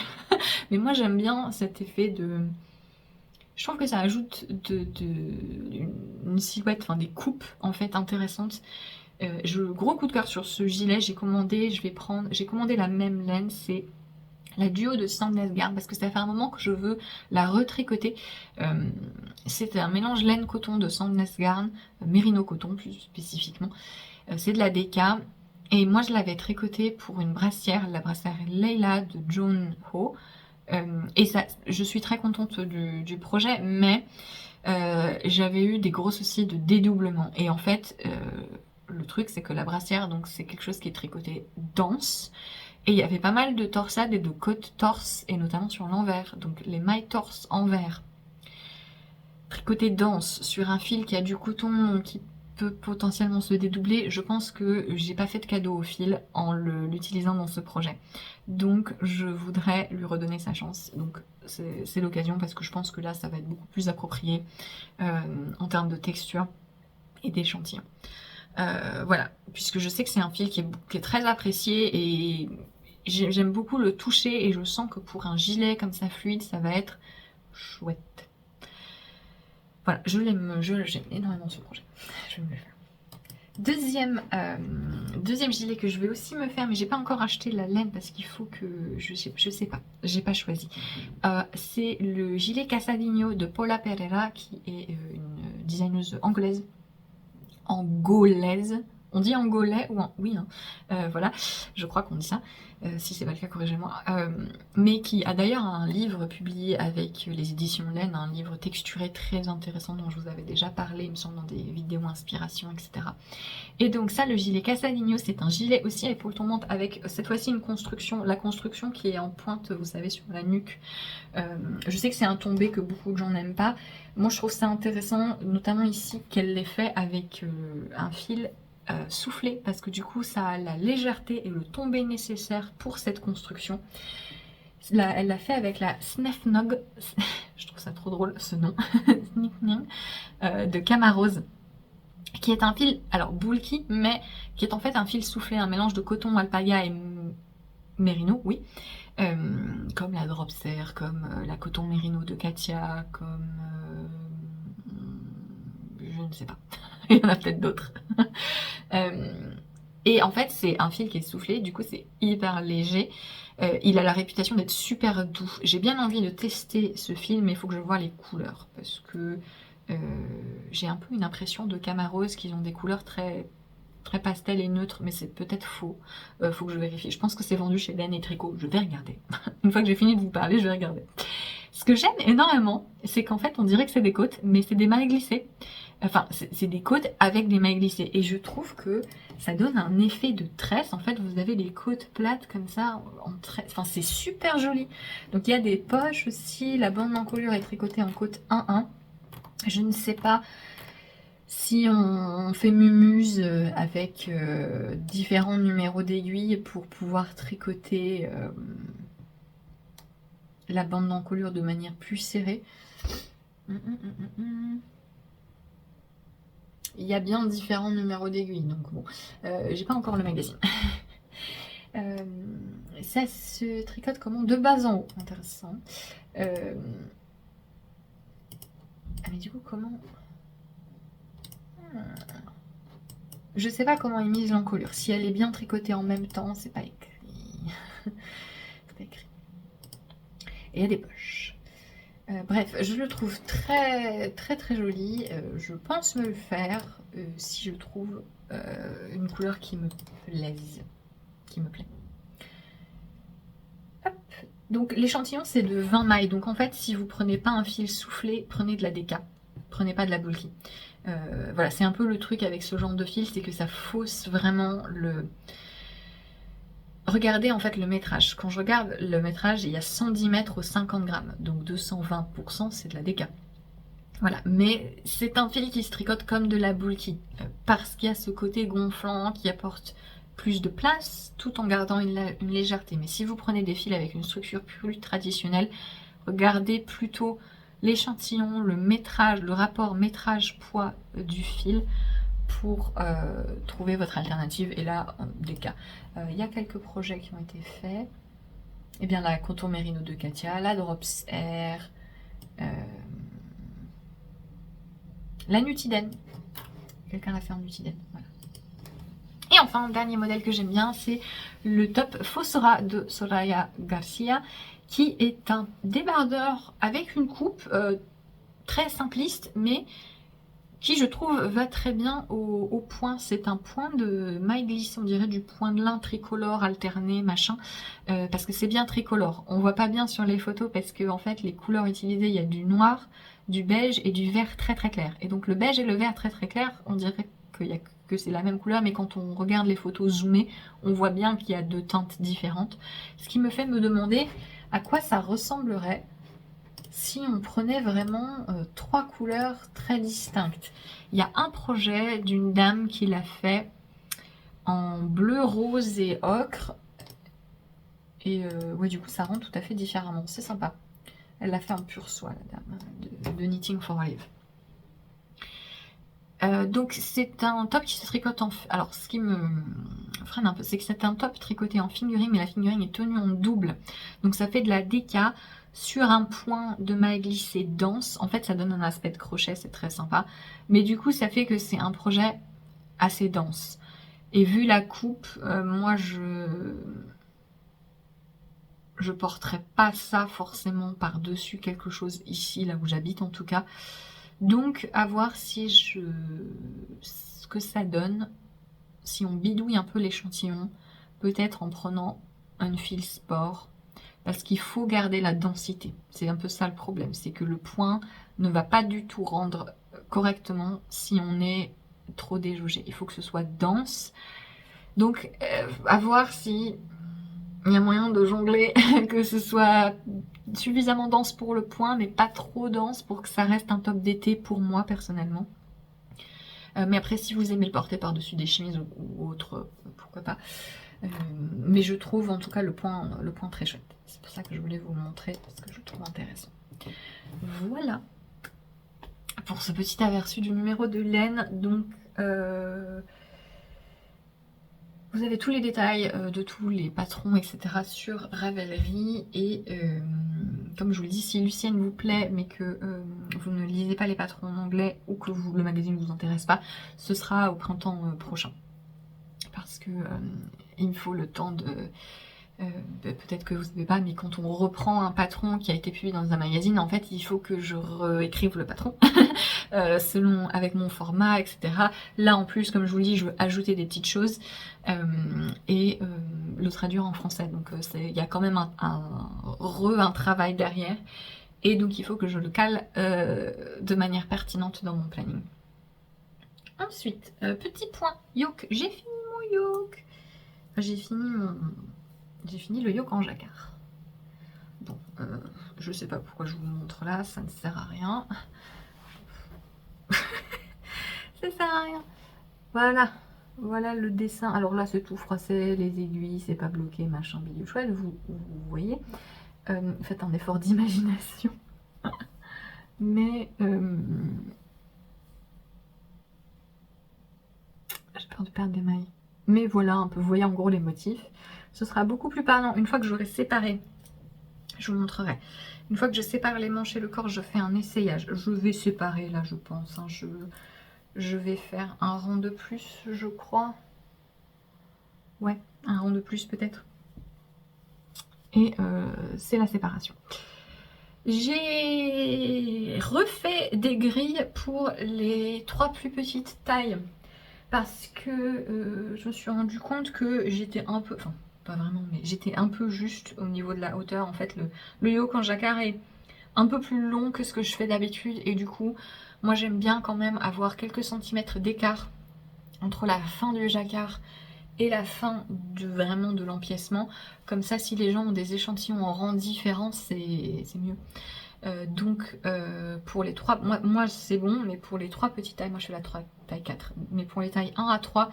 mais moi j'aime bien cet effet de... Je trouve que ça ajoute une silhouette, enfin des coupes en fait intéressantes. Gros coup de cœur sur ce gilet, j'ai commandé la même laine, c'est la duo de Sandnesgarn, parce que ça fait un moment que je veux la retricoter. C'est un mélange laine-coton de Sandnesgarn, Merino coton plus spécifiquement. C'est de la DK, et moi je l'avais tricoté pour une brassière, la brassière Leila de John Ho. Et ça, je suis très contente du projet, mais j'avais eu des gros soucis de dédoublement. Et en fait, le truc c'est que la brassière, donc c'est quelque chose qui est tricoté dense. Et il y avait pas mal de torsades et de côtes torse, et notamment sur l'envers. Donc les mailles torse envers, tricoté dense sur un fil qui a du coton qui peut potentiellement se dédoubler, je pense que j'ai pas fait de cadeau au fil en l'utilisant dans ce projet. Donc je voudrais lui redonner sa chance. Donc c'est l'occasion, parce que je pense que là ça va être beaucoup plus approprié en termes de texture et d'échantillon. Voilà, puisque je sais que c'est un fil qui est très apprécié, et j'aime beaucoup le toucher, et je sens que pour un gilet comme ça fluide, ça va être chouette. Voilà, j'aime énormément ce projet. Je vais me le faire. Deuxième gilet que je vais aussi me faire, mais j'ai pas encore acheté la laine parce qu'il faut que... Je sais pas, j'ai pas choisi. C'est le gilet Casadinho de Paula Pereira, qui est une designeuse angolaise. On dit angolais ou oui, hein. Voilà, je crois qu'on dit ça. Si c'est pas le cas, corrigez-moi. Mais qui a d'ailleurs un livre publié avec les éditions Laine, un livre texturé très intéressant dont je vous avais déjà parlé, il me semble, dans des vidéos inspiration, etc. Et donc ça, le gilet Casadinho, c'est un gilet aussi à épaules tombantes avec cette fois-ci une construction, la construction qui est en pointe, vous savez, sur la nuque. Je sais que c'est un tombé que beaucoup de gens n'aiment pas. Moi, je trouve ça intéressant, notamment ici, qu'elle l'ait fait avec un fil soufflé, parce que du coup, ça a la légèreté et le tombé nécessaire pour cette construction. Elle l'a fait avec la Snefnog, je trouve ça trop drôle ce nom, de Camarose, qui est un fil, alors bulky, mais qui est en fait un fil soufflé, un mélange de coton, alpaga et mérino, oui. Comme la Dropser, comme la coton mérino de Katia, comme... je ne sais pas, il y en a peut-être d'autres. Et en fait, c'est un fil qui est soufflé, du coup c'est hyper léger. Il a la réputation d'être super doux. J'ai bien envie de tester ce fil, mais il faut que je vois les couleurs, parce que j'ai un peu une impression de Camarose qu'ils ont des couleurs très pastel et neutre, mais c'est peut-être faux. Faut que je vérifie. Je pense que c'est vendu chez Laine et Tricot. Je vais regarder. Une fois que j'ai fini de vous parler, je vais regarder. Ce que j'aime énormément, c'est qu'en fait, on dirait que c'est des côtes, mais c'est des mailles glissées. Enfin, c'est des côtes avec des mailles glissées. Et je trouve que ça donne un effet de tresse. En fait, vous avez les côtes plates comme ça, en tresse. Enfin, c'est super joli. Donc, il y a des poches aussi. La bande d'encolure est tricotée en côte 1-1. Je ne sais pas si on fait mumuse avec différents numéros d'aiguilles pour pouvoir tricoter la bande d'encolure de manière plus serrée. Il y a bien différents numéros d'aiguilles, donc bon, j'ai pas encore le magazine. Ça se tricote comment? De bas en haut, intéressant. Ah mais du coup comment... Je sais pas comment ils misent l'encolure. Si elle est bien tricotée en même temps, c'est pas écrit. C'est pas écrit. Et il y a des poches. Bref, je le trouve très très très joli. Je pense me le faire si je trouve une couleur qui me plaise, qui me plaît. Hop. Donc l'échantillon c'est de 20 mailles. Donc en fait, si vous prenez pas un fil soufflé, prenez de la DK. Prenez pas de la bulky. Voilà, c'est un peu le truc avec ce genre de fil, c'est que ça fausse vraiment le... Regardez en fait le métrage. Quand je regarde le métrage, il y a 110 mètres aux 50 grammes. Donc 220%, c'est de la DK. Voilà, mais c'est un fil qui se tricote comme de la bulky. Parce qu'il y a ce côté gonflant qui apporte plus de place, tout en gardant une légèreté. Mais si vous prenez des fils avec une structure plus traditionnelle, regardez plutôt l'échantillon, le métrage, le rapport métrage-poids du fil pour trouver votre alternative. Et là, des cas. Il y a quelques projets qui ont été faits. Et bien la Contour Merino de Katia, la Drops Air, la Nutiden. Quelqu'un l'a fait en Nutiden. Voilà. Et enfin, dernier modèle que j'aime bien, c'est le top Fossora de Soraya Garcia, qui est un débardeur avec une coupe très simpliste, mais qui je trouve va très bien au point. C'est un point de maille glisse, on dirait du point de lin tricolore alterné machin, parce que c'est bien tricolore. On voit pas bien sur les photos parce que en fait les couleurs utilisées, il y a du noir, du beige et du vert très très clair. Et donc le beige et le vert très très clair, on dirait que c'est la même couleur, mais quand on regarde les photos zoomées, on voit bien qu'il y a deux teintes différentes. Ce qui me fait me demander à quoi ça ressemblerait si on prenait vraiment trois couleurs très distinctes. Il y a un projet d'une dame qui l'a fait en bleu, rose et ocre. Et ouais, du coup, ça rend tout à fait différemment. C'est sympa. Elle l'a fait en pur soie, la dame, de Knitting for Live. Donc c'est un top qui se tricote en... Alors ce qui me freine un peu, c'est que c'est un top tricoté en fingering, mais la fingering est tenue en double. Donc ça fait de la DK sur un point de maille glissée dense. En fait ça donne un aspect de crochet, c'est très sympa. Mais du coup ça fait que c'est un projet assez dense. Et vu la coupe, moi je porterai pas ça forcément par-dessus quelque chose ici, là où j'habite en tout cas. Donc, à voir si ce que ça donne, si on bidouille un peu l'échantillon, peut-être en prenant un fil sport, parce qu'il faut garder la densité. C'est un peu ça le problème, c'est que le point ne va pas du tout rendre correctement si on est trop déjaugé. Il faut que ce soit dense. Donc, à voir si il y a moyen de jongler, que ce soit suffisamment dense pour le point, mais pas trop dense pour que ça reste un top d'été pour moi personnellement. Mais après, si vous aimez le porter par-dessus des chemises ou autre, pourquoi pas. Mais je trouve en tout cas le point très chouette. C'est pour ça que je voulais vous le montrer, parce que je le trouve intéressant. Voilà pour ce petit aperçu du numéro de laine. Donc, vous avez tous les détails de tous les patrons, etc. sur Ravelry. Et comme je vous le dis, si Lucienne vous plaît, mais que vous ne lisez pas les patrons en anglais ou que le magazine ne vous intéresse pas, ce sera au printemps prochain. Parce que il me faut le temps de... peut-être que vous ne savez pas, mais quand on reprend un patron qui a été publié dans un magazine, en fait, il faut que je réécrive le patron selon avec mon format, etc. Là, en plus, comme je vous le dis, je veux ajouter des petites choses et le traduire en français. Donc, il y a quand même un travail derrière. Et donc, il faut que je le cale de manière pertinente dans mon planning. Ensuite, petit point yoke. J'ai fini mon yoke. J'ai fini le yoke en jacquard. Bon, je sais pas pourquoi je vous le montre là, ça ne sert à rien. Ça sert à rien. Voilà le dessin. Alors là, c'est tout froissé, les aiguilles, c'est pas bloqué, machin, bidule chouette. Vous voyez. Faites un effort d'imagination. Mais j'ai peur de perdre des mailles. Mais voilà un peu, vous voyez en gros les motifs. Ce sera beaucoup plus parlant une fois que j'aurai séparé. Je vous montrerai. Une fois que je sépare les manches et le corps, je fais un essayage. Je vais séparer là, je pense. Hein. Je vais faire un rang de plus, je crois. Ouais, un rang de plus peut-être. Et c'est la séparation. J'ai refait des grilles pour les 3 plus petites tailles parce que je me suis rendu compte que j'étais un peu, enfin pas vraiment, mais j'étais un peu juste au niveau de la hauteur. En fait, le yoga en jacquard est un peu plus long que ce que je fais d'habitude et du coup, moi j'aime bien quand même avoir quelques centimètres d'écart entre la fin du jacquard et la fin vraiment de l'empiècement. Comme ça, si les gens ont des échantillons en rang différents, c'est mieux. Donc pour les 3, moi c'est bon, mais pour les 3 petites tailles, moi je fais la taille 4, mais pour les tailles 1 à 3,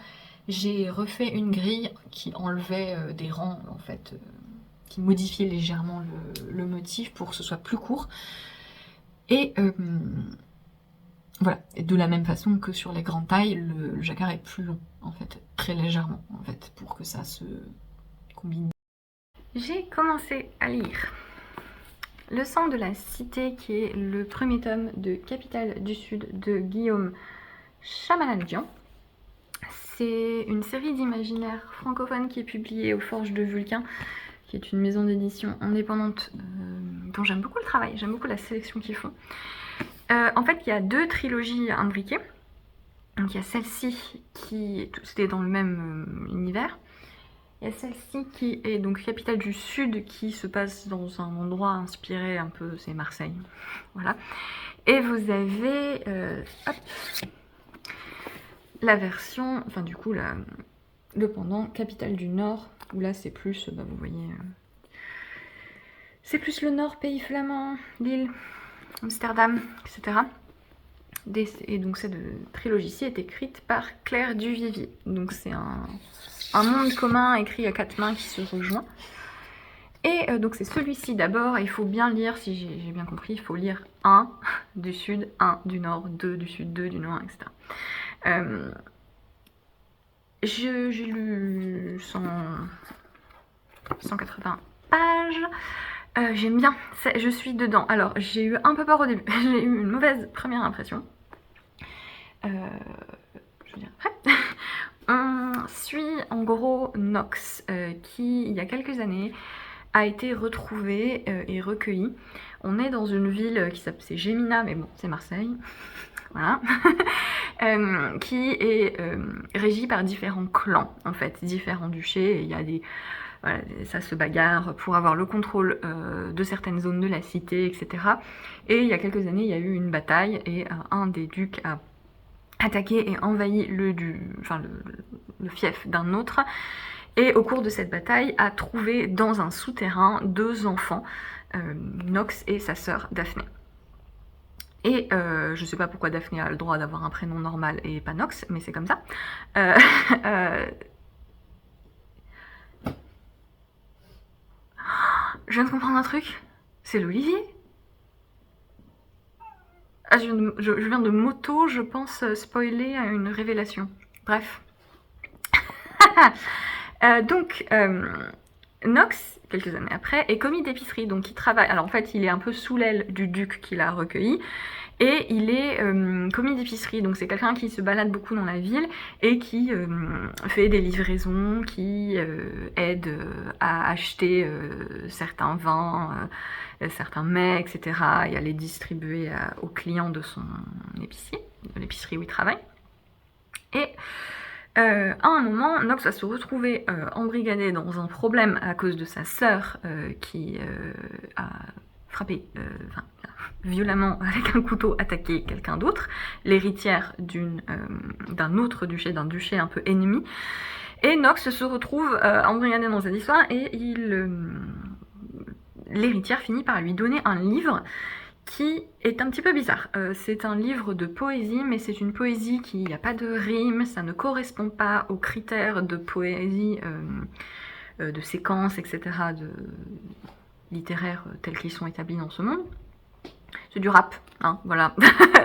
j'ai refait une grille qui enlevait des rangs en fait, qui modifiait légèrement le motif pour que ce soit plus court. Et voilà, et de la même façon que sur les grandes tailles, le jacquard est plus long en fait, très légèrement en fait, pour que ça se combine. J'ai commencé à lire Le sang de la cité, qui est le premier tome de Capitale du Sud de Guillaume Chamaladian. C'est une série d'imaginaires francophones qui est publiée aux Forges de Vulcain, qui est une maison d'édition indépendante dont j'aime beaucoup le travail, j'aime beaucoup la sélection qu'ils font. En fait, il y a 2 trilogies imbriquées. Donc il y a celle-ci qui c'était dans le même univers. Il y a celle-ci qui est donc Capitale du Sud, qui se passe dans un endroit inspiré un peu, c'est Marseille. Voilà. Et vous avez hop, la version, enfin du coup le pendant Capitale du Nord, où là c'est plus, bah, vous voyez, c'est plus le Nord, pays flamand, Lille, Amsterdam, etc. Et donc cette trilogie-ci est écrite par Claire Duvivier. Donc c'est un monde commun écrit à 4 mains qui se rejoint. Et donc c'est celui-ci d'abord, il faut bien lire, si j'ai bien compris, il faut lire 1 du Sud, 1 du Nord, 2 du Sud, 2 du Nord, etc. J'ai lu 180 pages, j'aime bien, je suis dedans. Alors j'ai eu un peu peur au début, j'ai eu une mauvaise première impression. Je veux dire après. On suit en gros Nox, qui il y a quelques années a été retrouvé et recueilli. On est dans une ville qui s'appelle Gémina, mais bon, c'est Marseille, voilà, qui est régie par différents clans, en fait, différents duchés, et il y a des... Voilà, ça se bagarre pour avoir le contrôle de certaines zones de la cité, etc. Et il y a quelques années, il y a eu une bataille, et un des ducs a attaqué et envahi le fief d'un autre, et au cours de cette bataille a trouvé dans un souterrain 2 enfants, Nox et sa sœur Daphné. Et je sais pas pourquoi Daphné a le droit d'avoir un prénom normal et pas Nox, mais c'est comme ça. Je viens de comprendre un truc, c'est l'Olivier. Ah, je viens de moto, je pense, spoiler une révélation. Bref. Donc, Nox, quelques années après, est commis d'épicerie, donc il travaille. Alors en fait, il est un peu sous l'aile du duc qui l'a recueilli, et il est commis d'épicerie, donc c'est quelqu'un qui se balade beaucoup dans la ville et qui fait des livraisons, qui aide à acheter certains vins, certains mets, etc., et à les distribuer aux clients de son épicier, de l'épicerie où il travaille. Et à un moment, Nox va se retrouver embrigadé dans un problème à cause de sa sœur qui a frappé, violemment avec un couteau attaqué quelqu'un d'autre, l'héritière d'un autre duché, d'un duché un peu ennemi. Et Nox se retrouve embrigadé dans cette histoire et l'héritière finit par lui donner un livre qui est un petit peu bizarre. C'est un livre de poésie, mais c'est une poésie qui n'a pas de rime, ça ne correspond pas aux critères de poésie, de séquence, etc., littéraires tels qu'ils sont établis dans ce monde. C'est du rap, hein, voilà.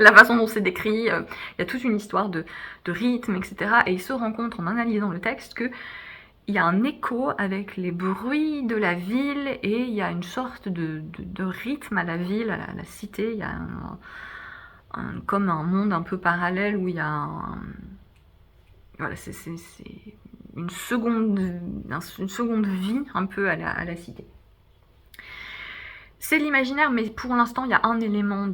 La façon dont c'est décrit, il y a toute une histoire de rythme, etc. Et il se rend compte en analysant le texte que il y a un écho avec les bruits de la ville et il y a une sorte de rythme à la ville, à la cité. Il y a comme un monde un peu parallèle où il y a voilà, c'est une seconde vie un peu à la cité. C'est l'imaginaire, mais pour l'instant, il y a un élément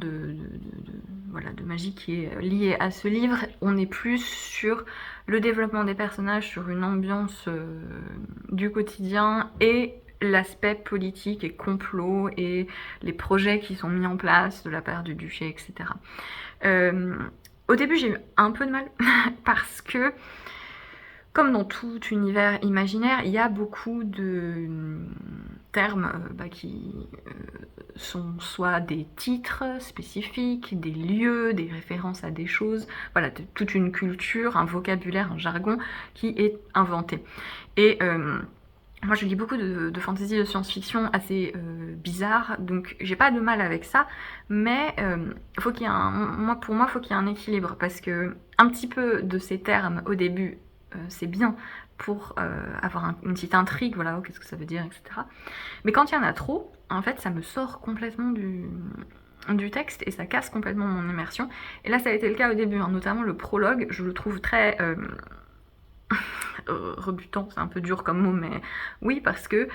voilà, de magie qui est lié à ce livre. On est plus sur le développement des personnages, sur une ambiance du quotidien et l'aspect politique et complot et les projets qui sont mis en place de la part du duché, etc. Au début, j'ai eu un peu de mal parce que, comme dans tout univers imaginaire, il y a beaucoup de termes qui sont soit des titres spécifiques, des lieux, des références à des choses, voilà, toute une culture, un vocabulaire, un jargon qui est inventé. Et moi je lis beaucoup de fantasy, de science-fiction assez bizarre, donc j'ai pas de mal avec ça, mais faut qu'il y ait pour moi, faut qu'il y ait un équilibre, parce que un petit peu de ces termes au début, c'est bien pour avoir une petite intrigue, voilà, qu'est-ce que ça veut dire, etc. Mais quand il y en a trop, en fait, ça me sort complètement du texte et ça casse complètement mon immersion. Et là, ça a été le cas au début, hein, notamment le prologue, je le trouve très rebutant, c'est un peu dur comme mot, mais oui, parce que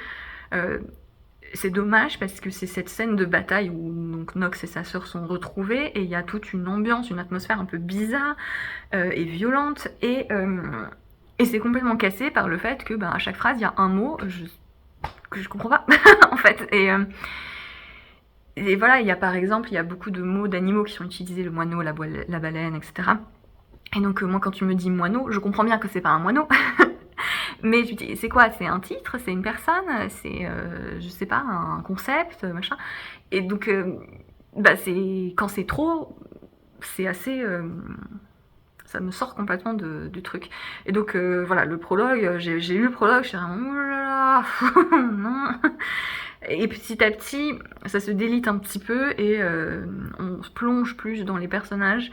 c'est dommage, parce que c'est cette scène de bataille où donc Nox et sa sœur sont retrouvés et il y a toute une ambiance, une atmosphère un peu bizarre et violente, et c'est complètement cassé par le fait que à chaque phrase il y a un mot que je comprends pas en fait, et voilà, il y a par exemple, il y a beaucoup de mots d'animaux qui sont utilisés, le moineau, la baleine, etc. Et donc moi quand tu me dis moineau, je comprends bien que c'est pas un moineau, mais tu dis c'est quoi, c'est un titre, c'est une personne, c'est je sais pas, un concept, machin. Et donc c'est quand c'est trop, c'est assez ça me sort complètement du truc. Et donc voilà, le prologue, j'ai lu le prologue, je suis oh là là, non. Et petit à petit, ça se délite un petit peu et on se plonge plus dans les personnages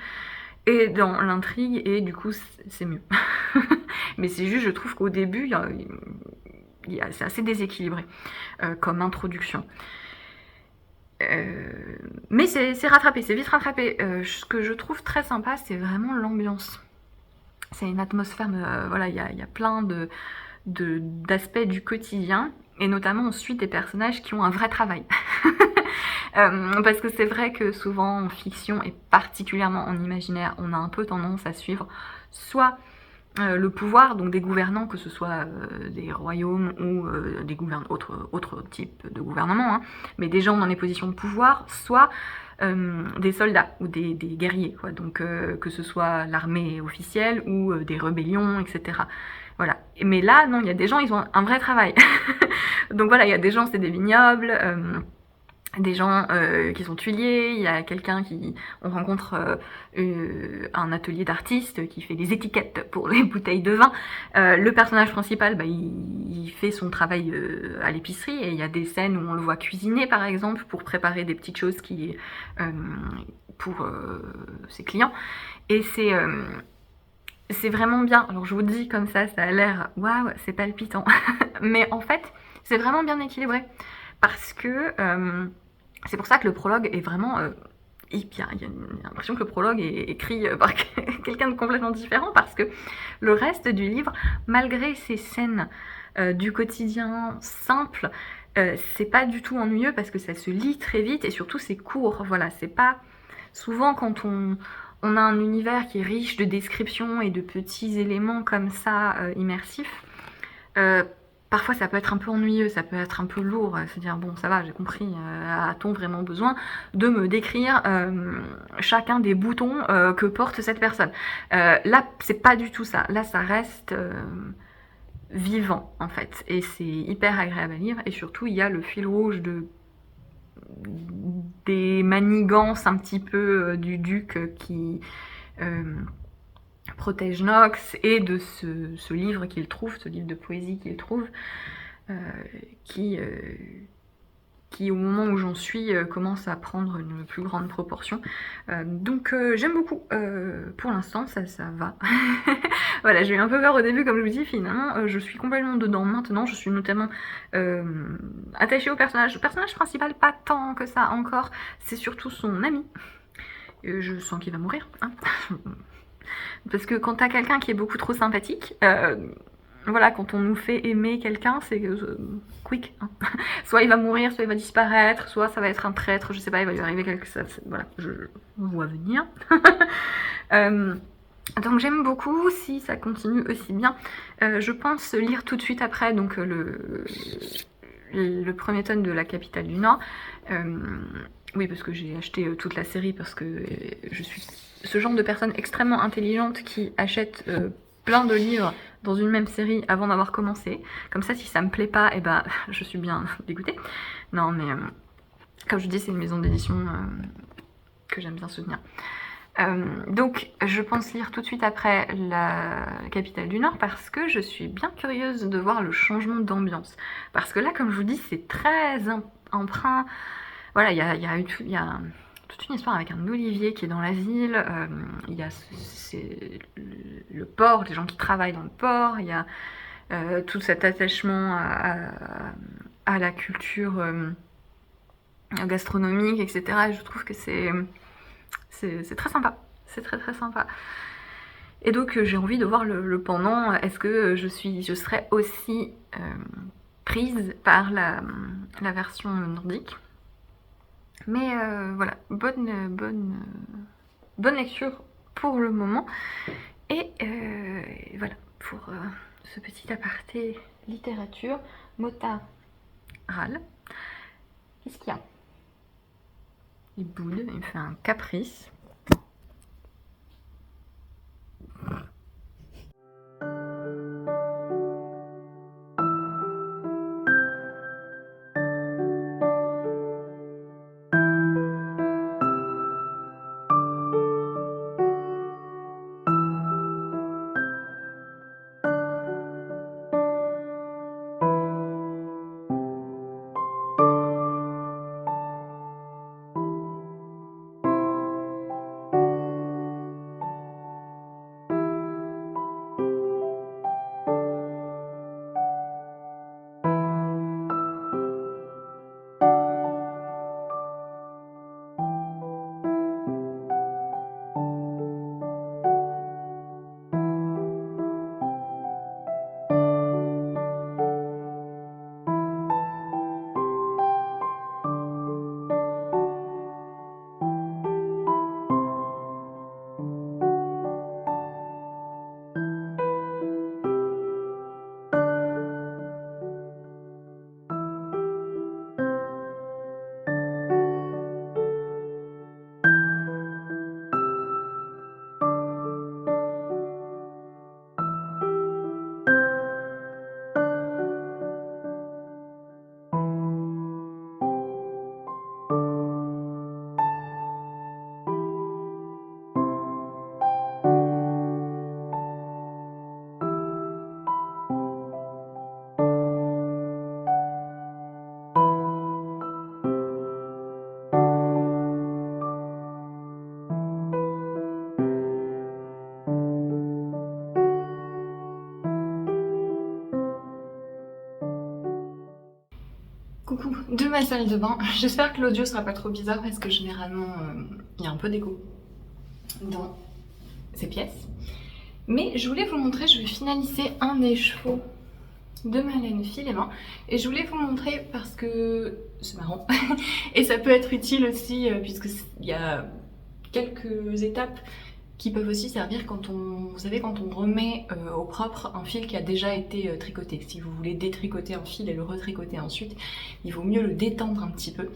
et dans l'intrigue, et du coup c'est mieux. Mais c'est juste, je trouve qu'au début, c'est assez déséquilibré comme introduction. Mais c'est rattrapé, c'est vite rattrapé. Ce que je trouve très sympa, c'est vraiment l'ambiance. C'est une atmosphère, voilà, il y a plein d'aspects du quotidien, et notamment on suit des personnages qui ont un vrai travail. Parce que c'est vrai que souvent en fiction, et particulièrement en imaginaire, on a un peu tendance à suivre soit le pouvoir, donc des gouvernants, que ce soit des royaumes ou autres types de gouvernements, hein, mais des gens dans des positions de pouvoir, soit des soldats ou des guerriers, quoi, donc que ce soit l'armée officielle ou des rébellions, etc. Voilà. Mais là, non, il y a des gens, ils ont un vrai travail. Donc voilà, il y a des gens, c'est des vignobles, des gens qui sont tuiliers, il y a quelqu'un on rencontre un atelier d'artiste qui fait des étiquettes pour les bouteilles de vin. Le personnage principal, il fait son travail à l'épicerie, et il y a des scènes où on le voit cuisiner par exemple pour préparer des petites choses pour ses clients. Et c'est vraiment bien. Alors je vous dis comme ça a l'air waouh, c'est palpitant. Mais en fait, c'est vraiment bien équilibré. Parce que c'est pour ça que le prologue est vraiment il y a l'impression que le prologue est écrit par quelqu'un de complètement différent, parce que le reste du livre, malgré ces scènes du quotidien simple, c'est pas du tout ennuyeux, parce que ça se lit très vite et surtout c'est court. Voilà, c'est pas souvent quand on a un univers qui est riche de descriptions et de petits éléments comme ça immersifs. Parfois ça peut être un peu ennuyeux, ça peut être un peu lourd, se dire bon ça va, j'ai compris, a-t-on vraiment besoin de me décrire chacun des boutons que porte cette personne. Là c'est pas du tout ça, là ça reste vivant en fait, et c'est hyper agréable à lire, et surtout il y a le fil rouge des manigances un petit peu du duc qui protège Nox, et de ce livre qu'il trouve, ce livre de poésie qu'il trouve, qui au moment où j'en suis commence à prendre une plus grande proportion. Donc j'aime beaucoup. Pour l'instant ça va. Voilà, j'ai eu un peu peur au début, comme je vous dis, finalement je suis complètement dedans maintenant. Je suis notamment attachée au personnage. Le personnage principal, pas tant que ça encore, c'est surtout son ami. Je sens qu'il va mourir, hein. Parce que quand t'as quelqu'un qui est beaucoup trop sympathique, voilà, quand on nous fait aimer quelqu'un, c'est quick, hein. Soit il va mourir, soit il va disparaître, soit ça va être un traître, je sais pas, il va lui arriver quelque chose, voilà, je vois venir. Donc j'aime beaucoup, si ça continue aussi bien. Je pense lire tout de suite après donc le premier tome de La Capitale du Nord. Oui, parce que j'ai acheté toute la série, parce que je suis ce genre de personne extrêmement intelligente qui achète plein de livres dans une même série avant d'avoir commencé. Comme ça, si ça me plaît pas, et ben, je suis bien dégoûtée. Non, mais comme je dis, c'est une maison d'édition que j'aime bien soutenir. Donc je pense lire tout de suite après La Capitale du Nord, parce que je suis bien curieuse de voir le changement d'ambiance. Parce que là, comme je vous dis, c'est très emprunt. Voilà, il y a toute une histoire avec un olivier qui est dans la ville, il y a le port, les gens qui travaillent dans le port, il y a tout cet attachement à la culture gastronomique, etc. Et je trouve que c'est très sympa, c'est très sympa. Et donc j'ai envie de voir le pendant. Est-ce que je serais aussi prise par la version nordique? Mais voilà, bonne lecture pour le moment. Et voilà, pour ce petit aparté littérature. Mota râle. Qu'est-ce qu'il y a? Il boude, il me fait un caprice. Coucou de ma salle de bain. J'espère que l'audio sera pas trop bizarre, parce que généralement il y a un peu d'écho dans ces pièces. Mais je voulais vous montrer, je vais finaliser un des chevaux de ma laine fil et main, et je voulais vous montrer parce que c'est marrant et ça peut être utile aussi puisque il y a quelques étapes qui peuvent aussi servir quand on, vous savez, quand on remet au propre un fil qui a déjà été tricoté. Si vous voulez détricoter un fil et le retricoter ensuite, il vaut mieux le détendre un petit peu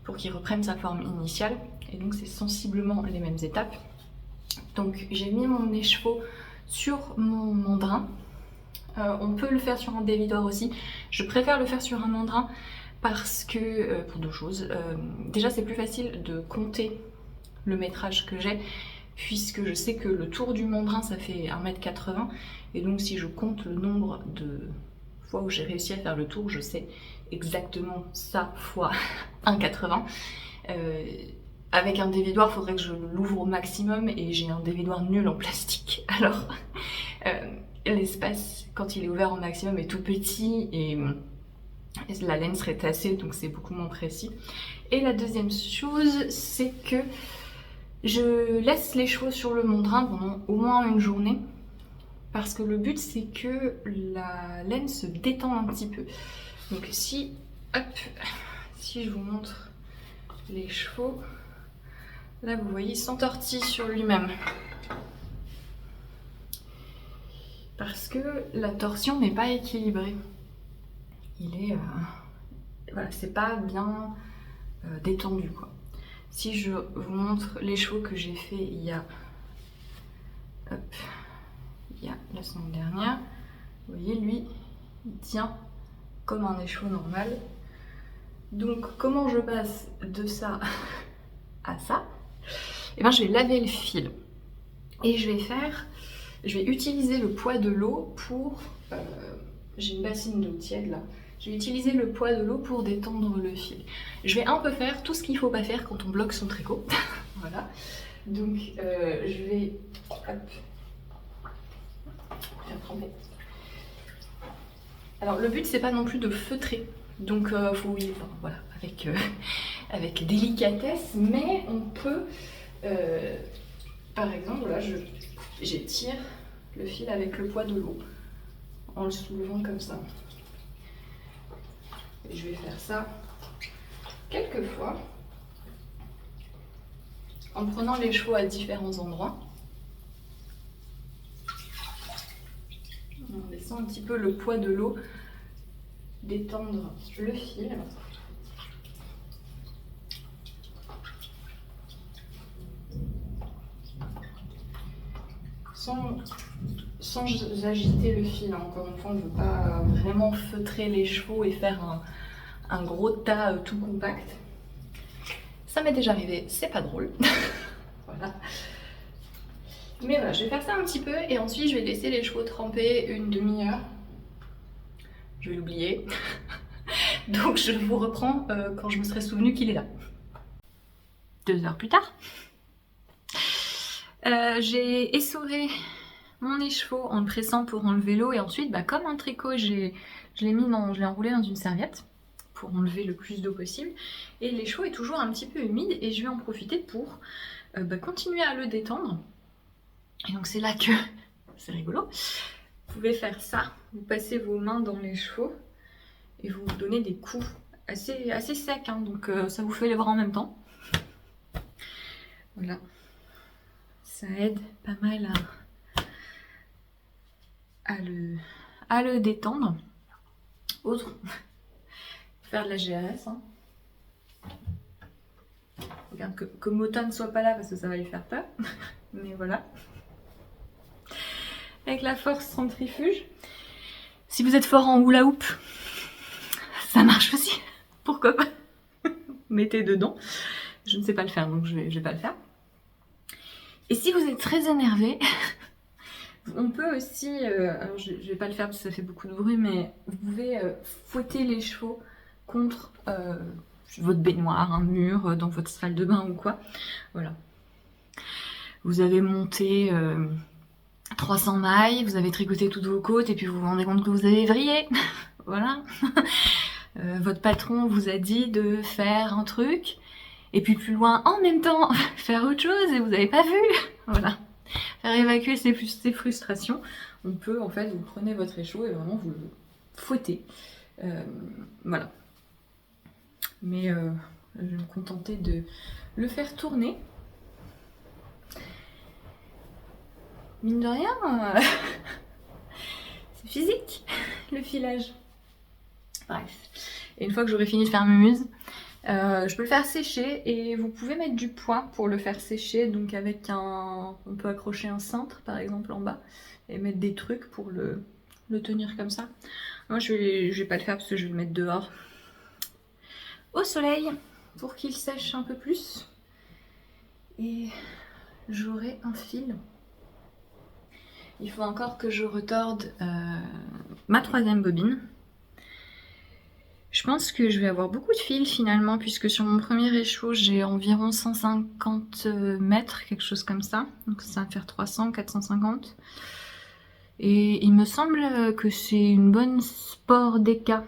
pour qu'il reprenne sa forme initiale, et donc c'est sensiblement les mêmes étapes. Donc j'ai mis mon écheveau sur mon mandrin. On peut le faire sur un dévidoir aussi. Je préfère le faire sur un mandrin parce que, pour deux choses, déjà c'est plus facile de compter le métrage que j'ai, puisque je sais que le tour du mandrin ça fait 1,80 m, et donc si je compte le nombre de fois où j'ai réussi à faire le tour, je sais exactement ça fois 1,80 m. Avec un dévidoir, il faudrait que je l'ouvre au maximum, et j'ai un dévidoir nul en plastique, alors l'espace quand il est ouvert au maximum est tout petit, et la laine serait tassée, donc c'est beaucoup moins précis. Et la deuxième chose, c'est que je laisse les chevaux sur le mandrin pendant au moins une journée, parce que le but c'est que la laine se détende un petit peu. Donc si, hop, si je vous montre les chevaux, là vous voyez il s'entortille sur lui-même. Parce que la torsion n'est pas équilibrée. Il est... voilà, c'est pas bien détendu quoi. Si je vous montre les chevaux que j'ai fait il y a... Hop, il y a la semaine dernière, vous voyez lui, il tient comme un écheveau normal. Donc comment je passe de ça à ça? Et ben je vais laver le fil et je vais utiliser le poids de l'eau pour... j'ai une bassine d'eau tiède là. Je vais utiliser le poids de l'eau pour détendre le fil. Je vais un peu faire tout ce qu'il ne faut pas faire quand on bloque son tricot. Voilà. Donc je vais... Hop. Faire tremper. Alors le but c'est pas non plus de feutrer. Donc faut y... enfin, voilà, avec délicatesse, mais on peut... par exemple, là j'étire le fil avec le poids de l'eau en le soulevant comme ça. Et je vais faire ça quelques fois en prenant les chevaux à différents endroits. En laissant un petit peu le poids de l'eau détendre le fil. Sans agiter le fil, encore une fois, on ne veut pas vraiment feutrer les chevaux et faire un gros tas tout compact. Ça m'est déjà arrivé, c'est pas drôle. Voilà. Mais voilà, je vais faire ça un petit peu et ensuite je vais laisser les chevaux tremper une demi-heure. Je vais l'oublier. Donc je vous reprends quand je me serai souvenu qu'il est là. 2 heures plus tard. J'ai essoré mon écheveau en le pressant pour enlever l'eau et ensuite comme un tricot je l'ai enroulé dans une serviette pour enlever le plus d'eau possible et l'écheveau est toujours un petit peu humide et je vais en profiter pour continuer à le détendre. Et donc c'est là que c'est rigolo, vous pouvez faire ça, vous passez vos mains dans les chevaux et vous donnez des coups assez secs, hein, donc ça vous fait les bras en même temps. Voilà. Ça aide pas mal à le détendre. Autre, faire de la GRS. Hein. Regarde que Mota ne soit pas là parce que ça va lui faire peur. Mais voilà. Avec la force centrifuge. Si vous êtes fort en hula hoop, ça marche aussi. Pourquoi pas? Mettez dedans. Je ne sais pas le faire donc je vais pas le faire. Et si vous êtes très énervé, on peut aussi, alors je vais pas le faire parce que ça fait beaucoup de bruit, mais vous pouvez fouetter les chevaux contre votre baignoire, un mur, dans votre salle de bain ou quoi. Voilà. Vous avez monté 300 mailles, vous avez tricoté toutes vos côtes et puis vous vous rendez compte que vous avez vrillé. Voilà. Votre patron vous a dit de faire un truc. Et puis plus loin, en même temps, faire autre chose et vous n'avez pas vu. Voilà. Faire évacuer ces frustrations. On peut, en fait, vous prenez votre écheveau et vraiment vous le fouettez. Voilà. Mais je vais me contenter de le faire tourner. Mine de rien, c'est physique, le filage. Bref. Et une fois que j'aurai fini de faire mes muses, je peux le faire sécher et vous pouvez mettre du poids pour le faire sécher, donc avec on peut accrocher un cintre par exemple en bas et mettre des trucs pour le tenir comme ça. Moi je vais pas le faire parce que je vais le mettre dehors au soleil pour qu'il sèche un peu plus et j'aurai un fil. Il faut encore que je retorde ma 3e bobine. Je pense que je vais avoir beaucoup de fils finalement, puisque sur mon premier écheveau, j'ai environ 150 mètres, quelque chose comme ça. Donc ça va faire 300, 450. Et il me semble que c'est une bonne sport d'éca.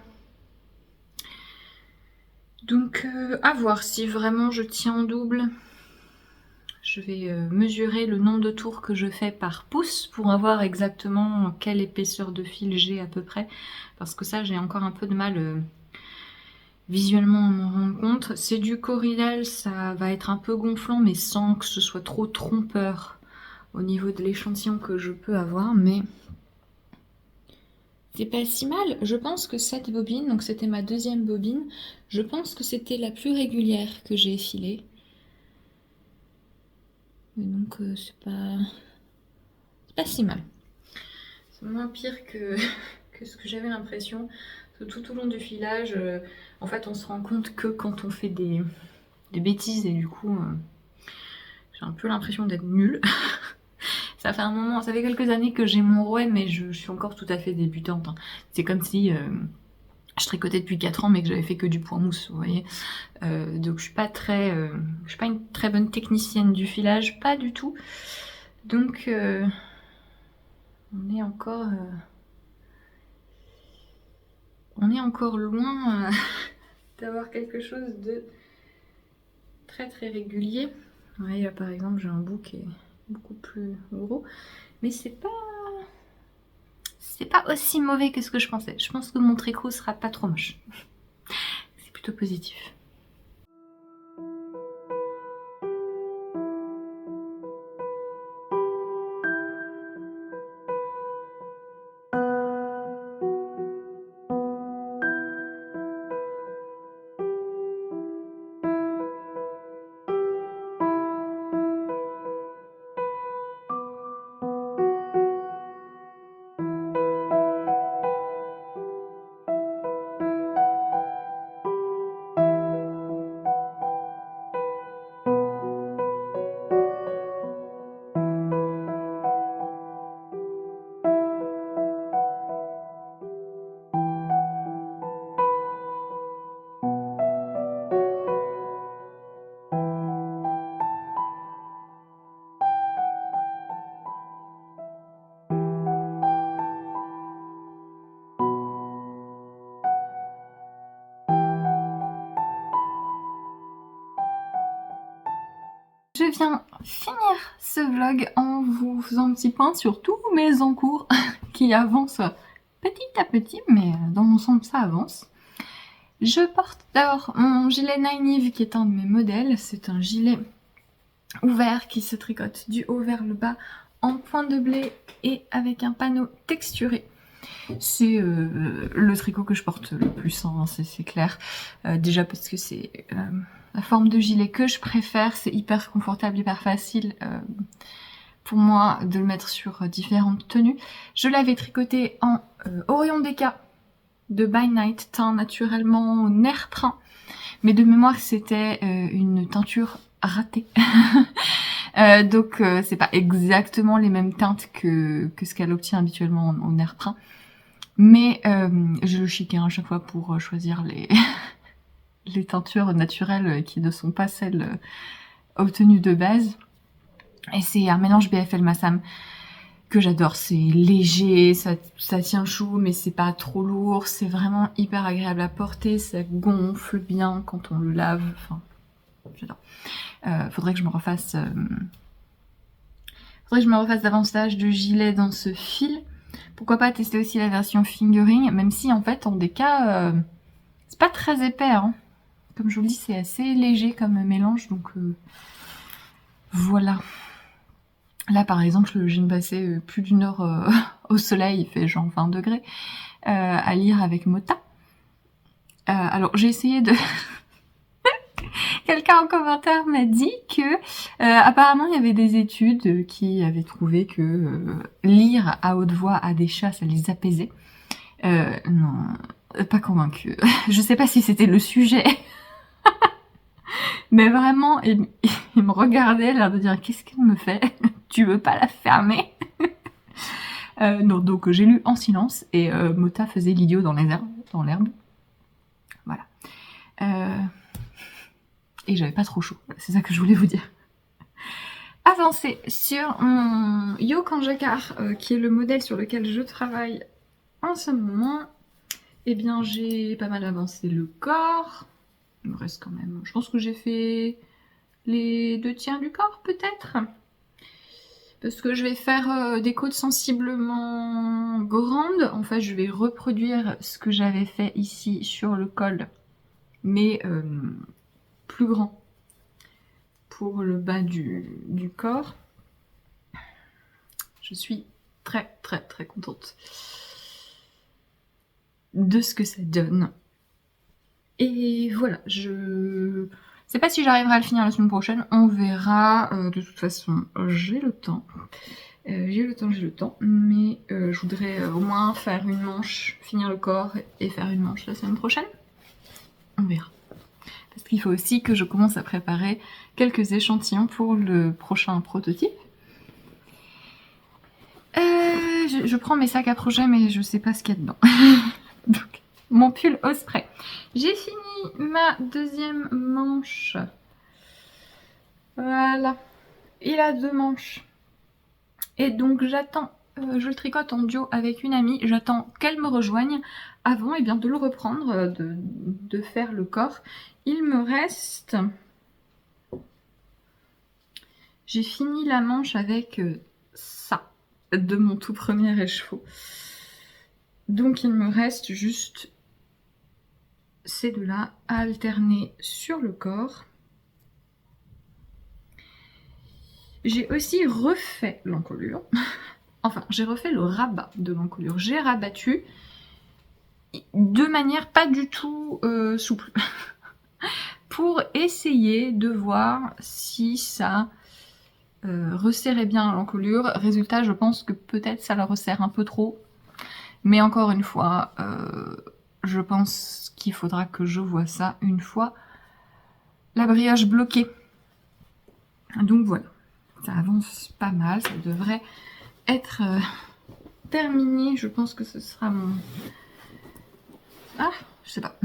Donc à voir si vraiment je tiens en double. Je vais mesurer le nombre de tours que je fais par pouce pour avoir exactement quelle épaisseur de fil j'ai à peu près. Parce que ça, j'ai encore un peu de mal visuellement à m'en rendre compte. C'est du Corridel, ça va être un peu gonflant, mais sans que ce soit trop trompeur au niveau de l'échantillon que je peux avoir. Mais c'est pas si mal. Je pense que cette bobine, donc c'était ma deuxième bobine, je pense que c'était la plus régulière que j'ai effilée. Et donc c'est pas si mal. C'est moins pire que, que ce que j'avais l'impression. Tout au long du filage, en fait on se rend compte que quand on fait des bêtises et du coup j'ai un peu l'impression d'être nulle. Ça fait un moment, ça fait quelques années que j'ai mon rouet mais je suis encore tout à fait débutante. Hein. C'est comme si je tricotais depuis 4 ans mais que j'avais fait que du point mousse, vous voyez. Donc je suis pas une très bonne technicienne du filage, pas du tout. Donc on est encore loin d'avoir quelque chose de très très régulier. Ouais, là par exemple j'ai un bout qui est beaucoup plus gros, mais c'est pas aussi mauvais que ce que je pensais. Je pense que mon tricot sera pas trop moche. C'est plutôt positif. Je viens finir ce vlog en vous faisant un petit point sur tous mes encours qui avancent petit à petit, mais dans l'ensemble ça avance. Je porte d'abord mon gilet Nynaeve qui est un de mes modèles. C'est un gilet ouvert qui se tricote du haut vers le bas en point de blé et avec un panneau texturé. C'est le tricot que je porte le plus, hein, c'est clair. Déjà parce que c'est la forme de gilet que je préfère, c'est hyper confortable, hyper facile pour moi de le mettre sur différentes tenues. Je l'avais tricoté en Orion Deka de By Night, teint naturellement au nerf brun. Mais de mémoire c'était une teinture ratée. Donc c'est pas exactement les mêmes teintes que ce qu'elle obtient habituellement au nerf brun. Mais je le chiquais à chaque fois pour choisir les teintures naturelles qui ne sont pas celles obtenues de base. Et c'est un mélange BFL Massam que j'adore. C'est léger, ça tient chaud, mais c'est pas trop lourd. C'est vraiment hyper agréable à porter. Ça gonfle bien quand on le lave. Enfin, j'adore. Faudrait que je me refasse davantage de gilets dans ce fil. Pourquoi pas tester aussi la version fingering, même si en fait en des cas c'est pas très épais, hein. Comme je vous le dis, c'est assez léger comme mélange, donc voilà. Là par exemple, je viens de passer plus d'une heure au soleil, il fait genre 20 degrés, à lire avec Mota. Alors j'ai essayé de... Quelqu'un en commentaire m'a dit que apparemment il y avait des études qui avaient trouvé que lire à haute voix à des chats ça les apaisait. Non, pas convaincue. Je sais pas si c'était le sujet, mais vraiment il me regardait l'air de dire qu'est-ce qu'elle me fait? Tu veux pas la fermer? Non, donc j'ai lu en silence et Mota faisait l'idiot dans l'herbe. Voilà. Et j'avais pas trop chaud, c'est ça que je voulais vous dire. Avancer sur mon Yokan Jacquard, qui est le modèle sur lequel je travaille en ce moment. Eh bien j'ai pas mal avancé le corps. Il me reste quand même... Je pense que j'ai fait les 2/3 du corps peut-être. Parce que je vais faire des côtes sensiblement grandes. En fait, je vais reproduire ce que j'avais fait ici sur le col, mais plus grand pour le bas du corps. Je suis très contente de ce que ça donne. Et voilà, je sais pas si j'arriverai à le finir la semaine prochaine, on verra. De toute façon, j'ai le temps. J'ai le temps, mais je voudrais au moins faire une manche, finir le corps et faire une manche la semaine prochaine. On verra. Parce qu'il faut aussi que je commence à préparer quelques échantillons pour le prochain prototype. Je prends mes sacs à projet, mais je sais pas ce qu'il y a dedans. Donc, mon pull Osprey. J'ai fini ma deuxième manche. Voilà. Il a 2 manches. Et donc j'attends, je le tricote en duo avec une amie, j'attends qu'elle me rejoigne avant bien, de le reprendre, de faire le corps. Il me reste... J'ai fini la manche avec ça, de mon tout premier écheveau. Donc il me reste juste ces deux-là à alterner sur le corps. J'ai aussi refait l'encolure. Enfin, j'ai refait le rabat de l'encolure. J'ai rabattu de manière pas du tout souple. Pour essayer de voir si ça resserrait bien l'encolure. Résultat, je pense que peut-être ça la resserre un peu trop. Mais encore une fois, je pense qu'il faudra que je vois ça une fois la brioche bloquée. Donc voilà, ça avance pas mal, ça devrait être terminé. Je pense que ce sera mon... Ah, je sais pas.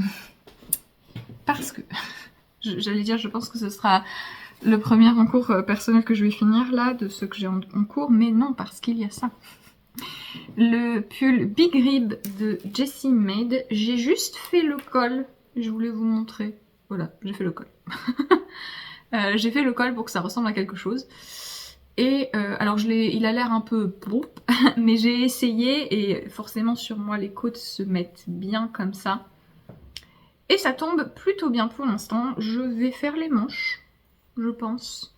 Parce que... J'allais dire, je pense que ce sera le premier en cours personnel que je vais finir là, de ceux que j'ai en cours, mais non, parce qu'il y a ça. Le pull Big Rib de Jessie Made, j'ai juste fait le col, je voulais vous montrer. Voilà, j'ai fait le col. J'ai fait le col pour que ça ressemble à quelque chose. Et alors il a l'air un peu plomp, mais j'ai essayé et forcément sur moi les côtes se mettent bien comme ça. Et ça tombe plutôt bien pour l'instant. Je vais faire les manches, je pense.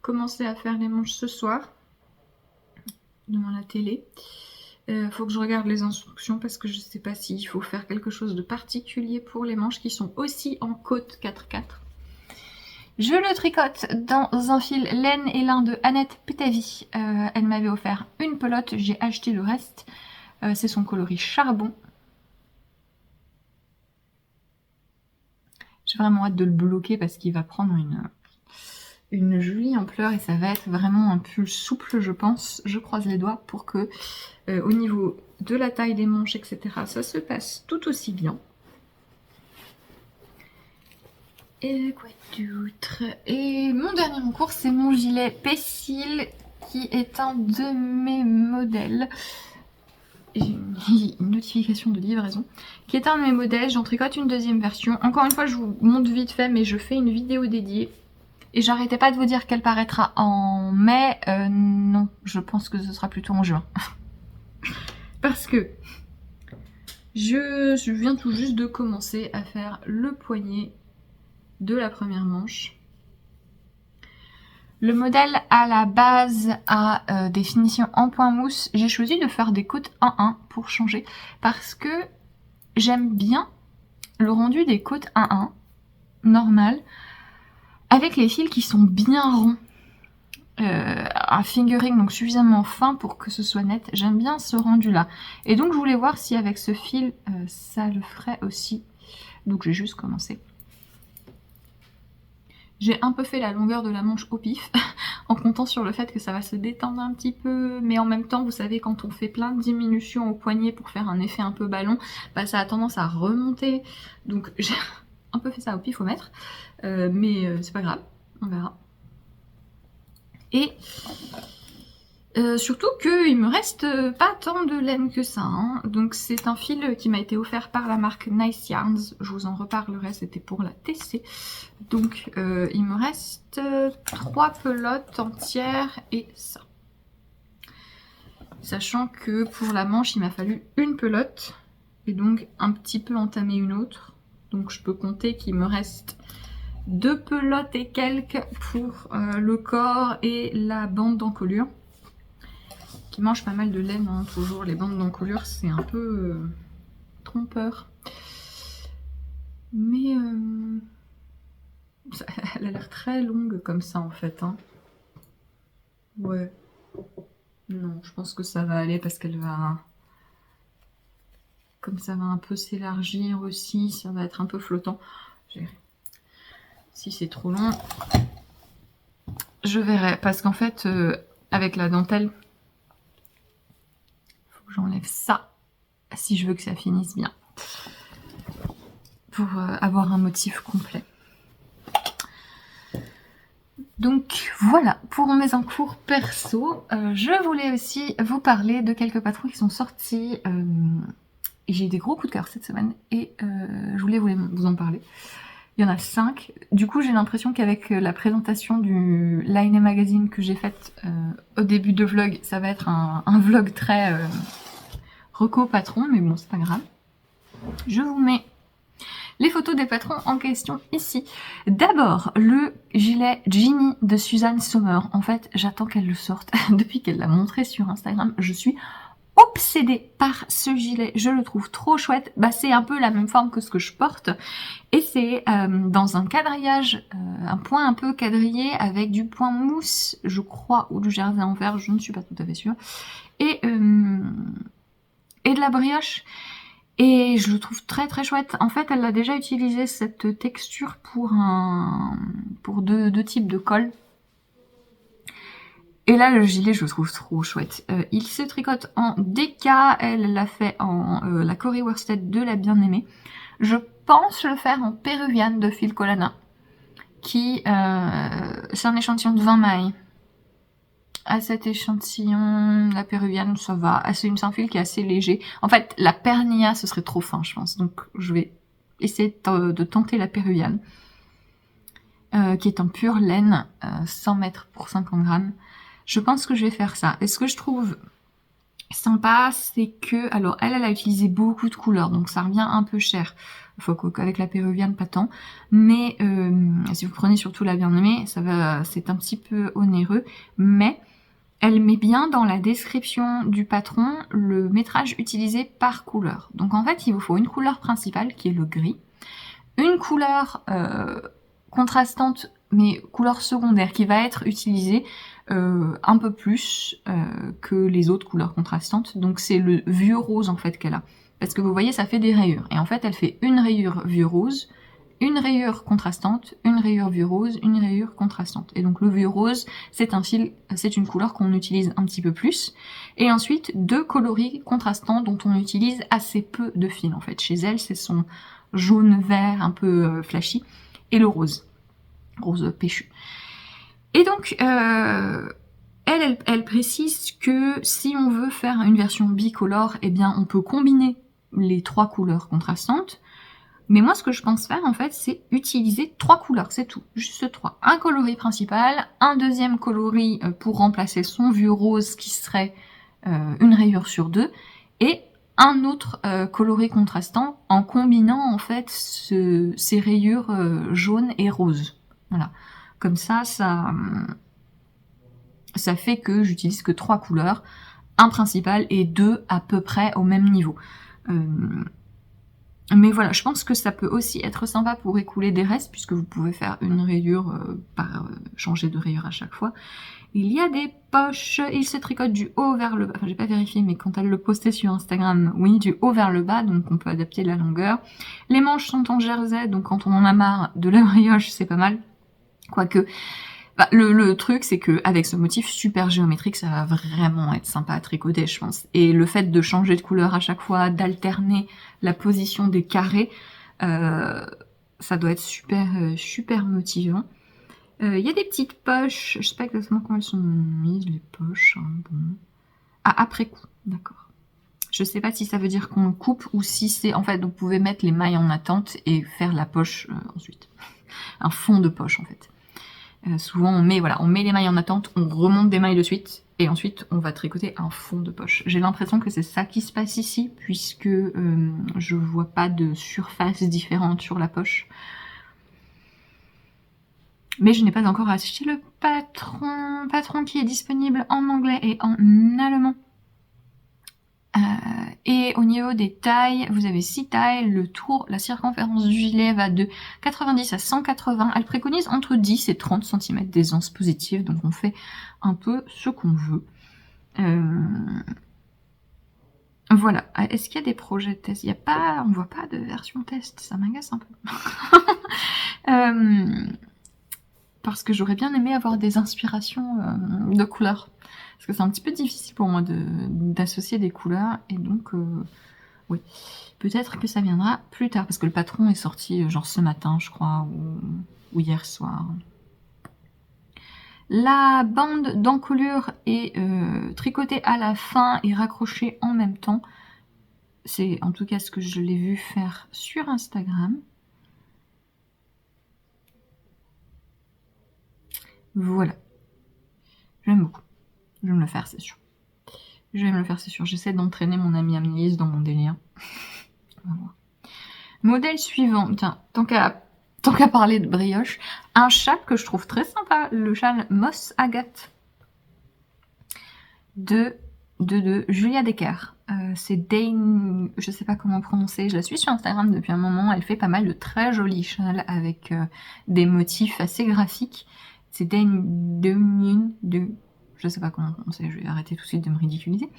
Commencer à faire les manches ce soir, devant la télé. Faut que je regarde les instructions parce que je sais pas s'il faut faire quelque chose de particulier pour les manches qui sont aussi en côte 4/4. Je le tricote dans un fil laine et lin de Annette Pétavy. Elle m'avait offert une pelote, j'ai acheté le reste. C'est son coloris charbon. J'ai vraiment hâte de le bloquer parce qu'il va prendre une jolie ampleur et ça va être vraiment un pull souple, je pense. Je croise les doigts pour que au niveau de la taille des manches, etc., ça se passe tout aussi bien. Et quoi d'autre? Et mon dernier concours, c'est mon gilet Pessil qui est un de mes modèles. J'ai une notification de livraison qui est un de mes modèles. J'en tricote une deuxième version. Encore une fois, je vous montre vite fait, mais je fais une vidéo dédiée. Et j'arrêtais pas de vous dire qu'elle paraîtra en mai. Non, je pense que ce sera plutôt en juin. Parce que je viens tout juste de commencer à faire le poignet de la première manche. Le modèle à la base a des finitions en point mousse. J'ai choisi de faire des côtes 1-1 pour changer parce que j'aime bien le rendu des côtes 1-1 normal avec les fils qui sont bien ronds. Un fingering donc suffisamment fin pour que ce soit net. J'aime bien ce rendu là. Et donc je voulais voir si avec ce fil ça le ferait aussi. Donc j'ai juste commencé. J'ai un peu fait la longueur de la manche au pif, en comptant sur le fait que ça va se détendre un petit peu, mais en même temps, vous savez, quand on fait plein de diminutions au poignet pour faire un effet un peu ballon, bah, ça a tendance à remonter. Donc j'ai un peu fait ça au pif au mètre, mais c'est pas grave, on verra. Et Surtout qu'il me reste pas tant de laine que ça, hein. Donc c'est un fil qui m'a été offert par la marque Nice Yarns, je vous en reparlerai, c'était pour la TC. Donc il me reste 3 pelotes entières et ça. Sachant que pour la manche il m'a fallu une pelote et donc un petit peu entamer une autre. Donc je peux compter qu'il me reste 2 pelotes et quelques pour le corps et la bande d'encolure. Qui mange pas mal de laine, hein, toujours. Les bandes d'encolure, c'est un peu trompeur. Mais elle a l'air très longue comme ça, en fait. Hein. Ouais. Non, je pense que ça va aller parce qu'elle va... Comme ça va un peu s'élargir aussi, ça va être un peu flottant. Si c'est trop long, je verrai. Parce qu'en fait, avec la dentelle... J'enlève ça si je veux que ça finisse bien pour avoir un motif complet. Donc voilà pour mes encours perso. Je voulais aussi vous parler de quelques patrons qui sont sortis. J'ai eu des gros coups de cœur cette semaine et je voulais vous en parler. Il y en a 5. Du coup, j'ai l'impression qu'avec la présentation du Line Magazine que j'ai faite au début de vlog, ça va être un vlog très reco patron, mais bon, c'est pas grave. Je vous mets les photos des patrons en question ici. D'abord, le gilet Ginny de Suzanne Sommer. En fait, j'attends qu'elle le sorte. Depuis qu'elle l'a montré sur Instagram, je suis obsédée par ce gilet. Je le trouve trop chouette. Bah, c'est un peu la même forme que ce que je porte. Et c'est dans un quadrillage, un point un peu quadrillé avec du point mousse, je crois, ou du jersey en fer, je ne suis pas tout à fait sûre. Et de la brioche. Et je le trouve très très chouette. En fait, elle a déjà utilisé cette texture pour deux types de cols. Et là, le gilet, je le trouve trop chouette. Il se tricote en DK. Elle l'a fait en la Corey Worsted de la bien-aimée. Je pense le faire en péruviane de Phil Colana. C'est un échantillon de 20 mailles. À cet échantillon, la péruviane, ça va. C'est un fil qui est assez léger. En fait, la pernilla, ce serait trop fin, je pense. Donc, je vais essayer de tenter la péruviane, qui est en pure laine, 100 mètres pour 50 grammes. Je pense que je vais faire ça. Et ce que je trouve sympa, c'est que... Alors, elle a utilisé beaucoup de couleurs, donc ça revient un peu cher. Faut qu'avec la péruviane, pas tant. Mais si vous prenez surtout la bien-aimée, c'est un petit peu onéreux. Mais... elle met bien dans la description du patron le métrage utilisé par couleur. Donc en fait, il vous faut une couleur principale qui est le gris, une couleur contrastante mais couleur secondaire qui va être utilisée un peu plus que les autres couleurs contrastantes. Donc c'est le vieux rose en fait qu'elle a. Parce que vous voyez, ça fait des rayures. Et en fait, elle fait une rayure vieux rose, une rayure contrastante, une rayure vieux rose, une rayure contrastante. Et donc le vieux rose, c'est une couleur qu'on utilise un petit peu plus. Et ensuite, 2 coloris contrastants dont on utilise assez peu de fils en fait. Chez elle, c'est son jaune-vert un peu flashy et le rose péchu. Et donc, elle précise que si on veut faire une version bicolore, eh bien on peut combiner les 3 couleurs contrastantes. Mais moi, ce que je pense faire, en fait, c'est utiliser 3 couleurs, c'est tout. Juste 3. Un coloris principal, un deuxième coloris pour remplacer son vieux rose qui serait une rayure sur 2, et un autre coloris contrastant en combinant, en fait, ces rayures jaunes et roses. Voilà. Comme ça fait que j'utilise que 3 couleurs, un principal et 2 à peu près au même niveau. Mais voilà, je pense que ça peut aussi être sympa pour écouler des restes, puisque vous pouvez faire une rayure changer de rayure à chaque fois. Il y a des poches, il se tricote du haut vers le bas. Enfin, j'ai pas vérifié, mais quand elle le postait sur Instagram, oui, du haut vers le bas, donc on peut adapter la longueur. Les manches sont en jersey, donc quand on en a marre de la brioche, c'est pas mal. Quoique... bah, le truc, c'est que avec ce motif super géométrique, ça va vraiment être sympa à tricoter, je pense. Et le fait de changer de couleur à chaque fois, d'alterner la position des carrés, ça doit être super motivant. Il y a des petites poches, je sais pas exactement comment elles sont mises, les poches. Hein, bon. Ah, après coup, d'accord. Je sais pas si ça veut dire qu'on coupe ou si c'est... En fait, vous pouvez mettre les mailles en attente et faire la poche ensuite. Un fond de poche, en fait. Souvent, on met les mailles en attente, on remonte des mailles de suite, et ensuite, on va tricoter un fond de poche. J'ai l'impression que c'est ça qui se passe ici, puisque je vois pas de surface différente sur la poche. Mais je n'ai pas encore acheté le patron qui est disponible en anglais et en allemand. Et au niveau des tailles, vous avez 6 tailles, le tour, la circonférence du gilet va de 90 à 180, elle préconise entre 10 et 30 cm d'aisance positive, donc on fait un peu ce qu'on veut. Voilà, est-ce qu'il y a des projets de test? Il y a pas, on voit pas de version test, ça m'agace un peu. Parce que j'aurais bien aimé avoir des inspirations de couleurs. Parce que c'est un petit peu difficile pour moi d'associer des couleurs. Et donc, oui, peut-être que ça viendra plus tard. Parce que le patron est sorti genre ce matin, je crois, ou hier soir. La bande d'encolure est tricotée à la fin et raccrochée en même temps. C'est en tout cas ce que je l'ai vu faire sur Instagram. Voilà. J'aime beaucoup. Je vais me le faire, c'est sûr. Je vais me le faire, c'est sûr. J'essaie d'entraîner mon amie Amélie dans mon délire. On va voir. Modèle suivant. Tiens, tant qu'à parler de brioche, un châle que je trouve très sympa, le châle Moss Agate de Julia Decker. C'est Dane, je sais pas comment prononcer, je la suis sur Instagram depuis un moment, elle fait pas mal de très jolis châles avec des motifs assez graphiques. C'est Dane de je sais pas comment prononcer, je vais arrêter tout de suite de me ridiculiser.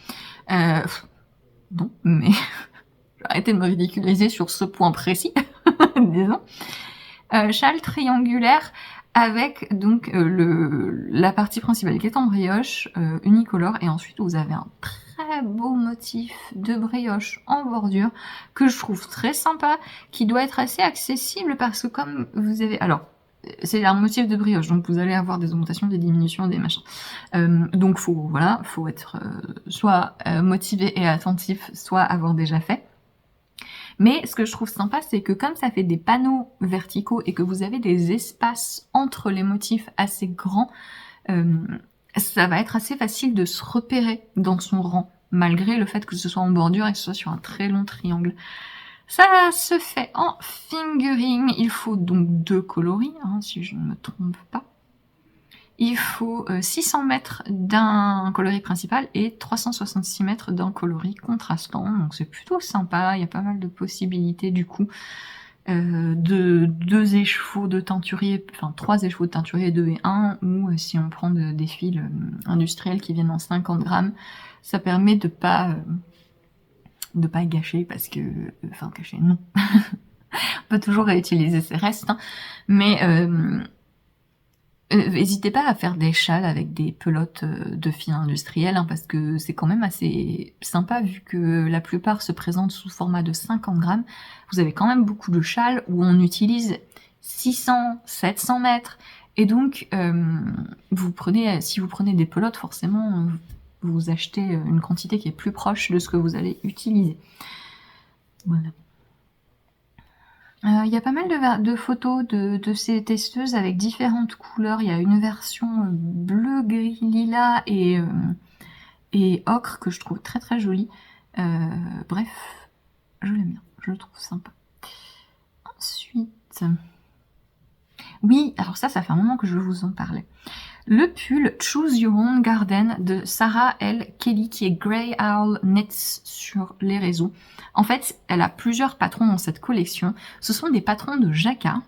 Non, mais je vais arrêter de me ridiculiser sur ce point précis, disons. Châle triangulaire avec donc la partie principale qui est en brioche, unicolore, et ensuite vous avez un très beau motif de brioche en bordure que je trouve très sympa, qui doit être assez accessible parce que comme vous avez... Alors, c'est un motif de brioche, donc vous allez avoir des augmentations, des diminutions, des machins. Donc faut être soit motivé et attentif, soit avoir déjà fait. Mais ce que je trouve sympa, c'est que comme ça fait des panneaux verticaux et que vous avez des espaces entre les motifs assez grands, ça va être assez facile de se repérer dans son rang, malgré le fait que ce soit en bordure et que ce soit sur un très long triangle. Ça se fait en fingering, il faut donc 2 coloris, hein, si je ne me trompe pas. Il faut 600 mètres d'un coloris principal et 366 mètres d'un coloris contrastant, donc c'est plutôt sympa, il y a pas mal de possibilités du coup. De 2 écheveaux de teinturier, enfin 3 écheveaux de teinturier 2 et 1, ou si on prend des fils industriels qui viennent en 50 grammes, ça permet de pas gâcher parce que... Enfin, gâcher, non. On peut toujours réutiliser ses restes, hein. Mais n'hésitez pas à faire des châles avec des pelotes de fil industriel, hein, parce que c'est quand même assez sympa vu que la plupart se présentent sous format de 50 grammes. Vous avez quand même beaucoup de châles où on utilise 600, 700 mètres. Et donc, si vous prenez des pelotes, forcément... vous achetez une quantité qui est plus proche de ce que vous allez utiliser. Voilà. Il y a pas mal de photos de ces testeuses avec différentes couleurs. Il y a une version bleu, gris, lilas et ocre que je trouve très très jolie. Bref, je l'aime bien, je le trouve sympa. Ensuite... Oui, alors ça fait un moment que je vous en parlais. Le pull Choose Your Own Garden de Sarah L. Kelly, qui est Grey Owl Knits sur les réseaux. En fait, elle a plusieurs patrons dans cette collection. Ce sont des patrons de jacquard,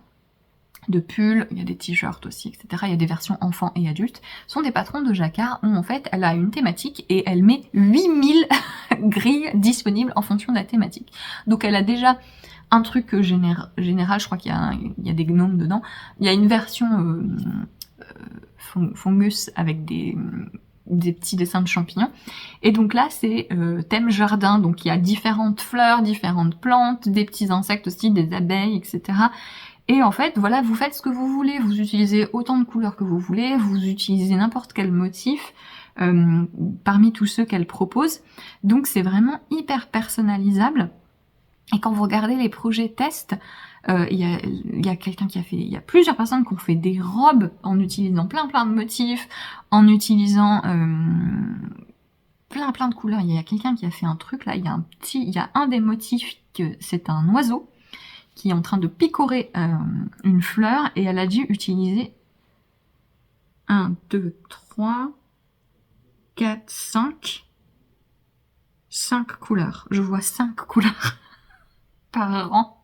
de pulls, il y a des t-shirts aussi, etc. Il y a des versions enfants et adultes. Ce sont des patrons de jacquard où en fait, elle a une thématique et elle met 8000 grilles disponibles en fonction de la thématique. Donc elle a déjà... un truc général, je crois qu'il y a des gnomes dedans. Il y a une version fungus avec des petits dessins de champignons. Et donc là, c'est thème jardin. Donc il y a différentes fleurs, différentes plantes, des petits insectes aussi, des abeilles, etc. Et en fait, voilà, vous faites ce que vous voulez, vous utilisez autant de couleurs que vous voulez, vous utilisez n'importe quel motif parmi tous ceux qu'elle propose. Donc c'est vraiment hyper personnalisable. Et quand vous regardez les projets tests, il y a quelqu'un qui a fait, il y a plusieurs personnes qui ont fait des robes en utilisant plein de motifs, en utilisant plein de couleurs. Il y a quelqu'un qui a fait un truc là, il y a un des motifs que c'est un oiseau qui est en train de picorer une fleur et elle a dû utiliser 1, 2, 3, 4, 5 couleurs. Je vois 5 couleurs par rang.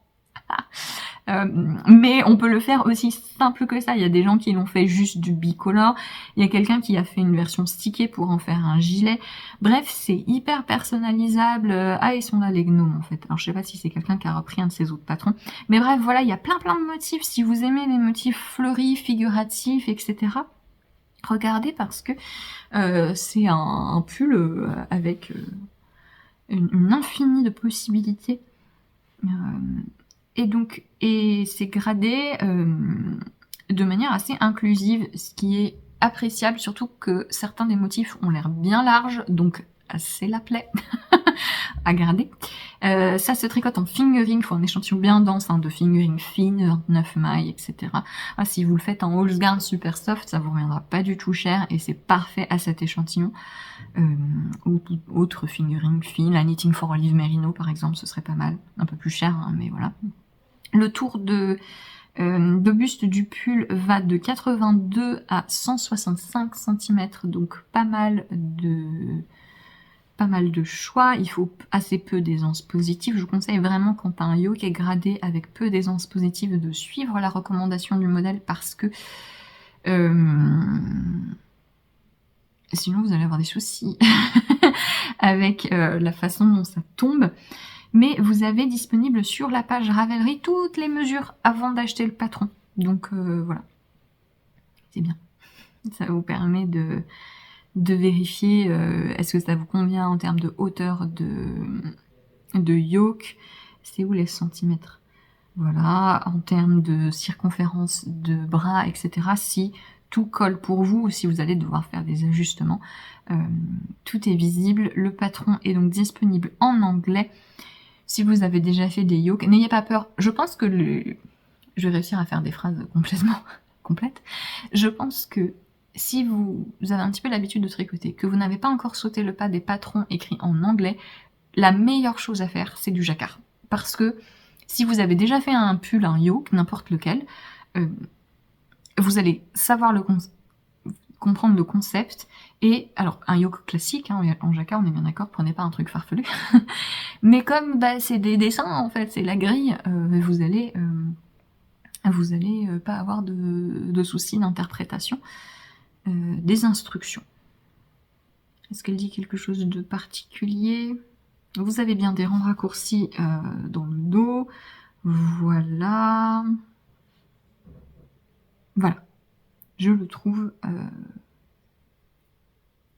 Mais on peut le faire aussi simple que ça. Il y a des gens qui l'ont fait juste du bicolore. Il y a quelqu'un qui a fait une version stickée pour en faire un gilet. Bref, c'est hyper personnalisable. Ah, ils sont là les gnomes en fait. Alors je sais pas si c'est quelqu'un qui a repris un de ses autres patrons. Mais bref, voilà, il y a plein de motifs. Si vous aimez les motifs fleuris, figuratifs, etc., regardez parce que c'est un pull avec une infinie de possibilités. Et c'est gradé de manière assez inclusive, ce qui est appréciable, surtout que certains des motifs ont l'air bien larges, donc c'est la plaie à garder. Ça se tricote en fingering, il faut un échantillon bien dense de fingering fine, 29 mailles, etc. Ah, si vous le faites en hose garn super soft, ça vous reviendra pas du tout cher et c'est parfait à cet échantillon. Ou autre fingering fine, la Knitting for Olive Merino par exemple, ce serait pas mal, un peu plus cher, mais voilà. Le tour de buste du pull va de 82 à 165 cm, donc pas mal de choix. Il faut assez peu d'aisance positive. Je vous conseille vraiment quand un yoke est gradé avec peu d'aisance positive de suivre la recommandation du modèle parce que sinon vous allez avoir des soucis avec la façon dont ça tombe. Mais vous avez disponible sur la page Ravelry toutes les mesures avant d'acheter le patron. Donc voilà, c'est bien. Ça vous permet de vérifier est-ce que ça vous convient en termes de hauteur de yoke. C'est où les centimètres? Voilà, en termes de circonférence de bras, etc. Si tout colle pour vous ou si vous allez devoir faire des ajustements. Tout est visible. Le patron est donc disponible en anglais. Si vous avez déjà fait des yokes, n'ayez pas peur. Je pense que je vais réussir à faire des phrases complètement complètes. Je pense que si vous avez un petit peu l'habitude de tricoter, que vous n'avez pas encore sauté le pas des patrons écrits en anglais, la meilleure chose à faire, c'est du jacquard. Parce que si vous avez déjà fait un pull, un yoke, n'importe lequel, vous allez savoir comprendre le concept. Et alors, un yoke classique, en jacquard, on est bien d'accord, prenez pas un truc farfelu. Mais comme c'est des dessins, en fait, c'est la grille, vous allez pas avoir de soucis d'interprétation des instructions. Est-ce qu'elle dit quelque chose de particulier? Vous avez bien des rangs raccourcis dans le dos. Voilà. Voilà. Je le trouve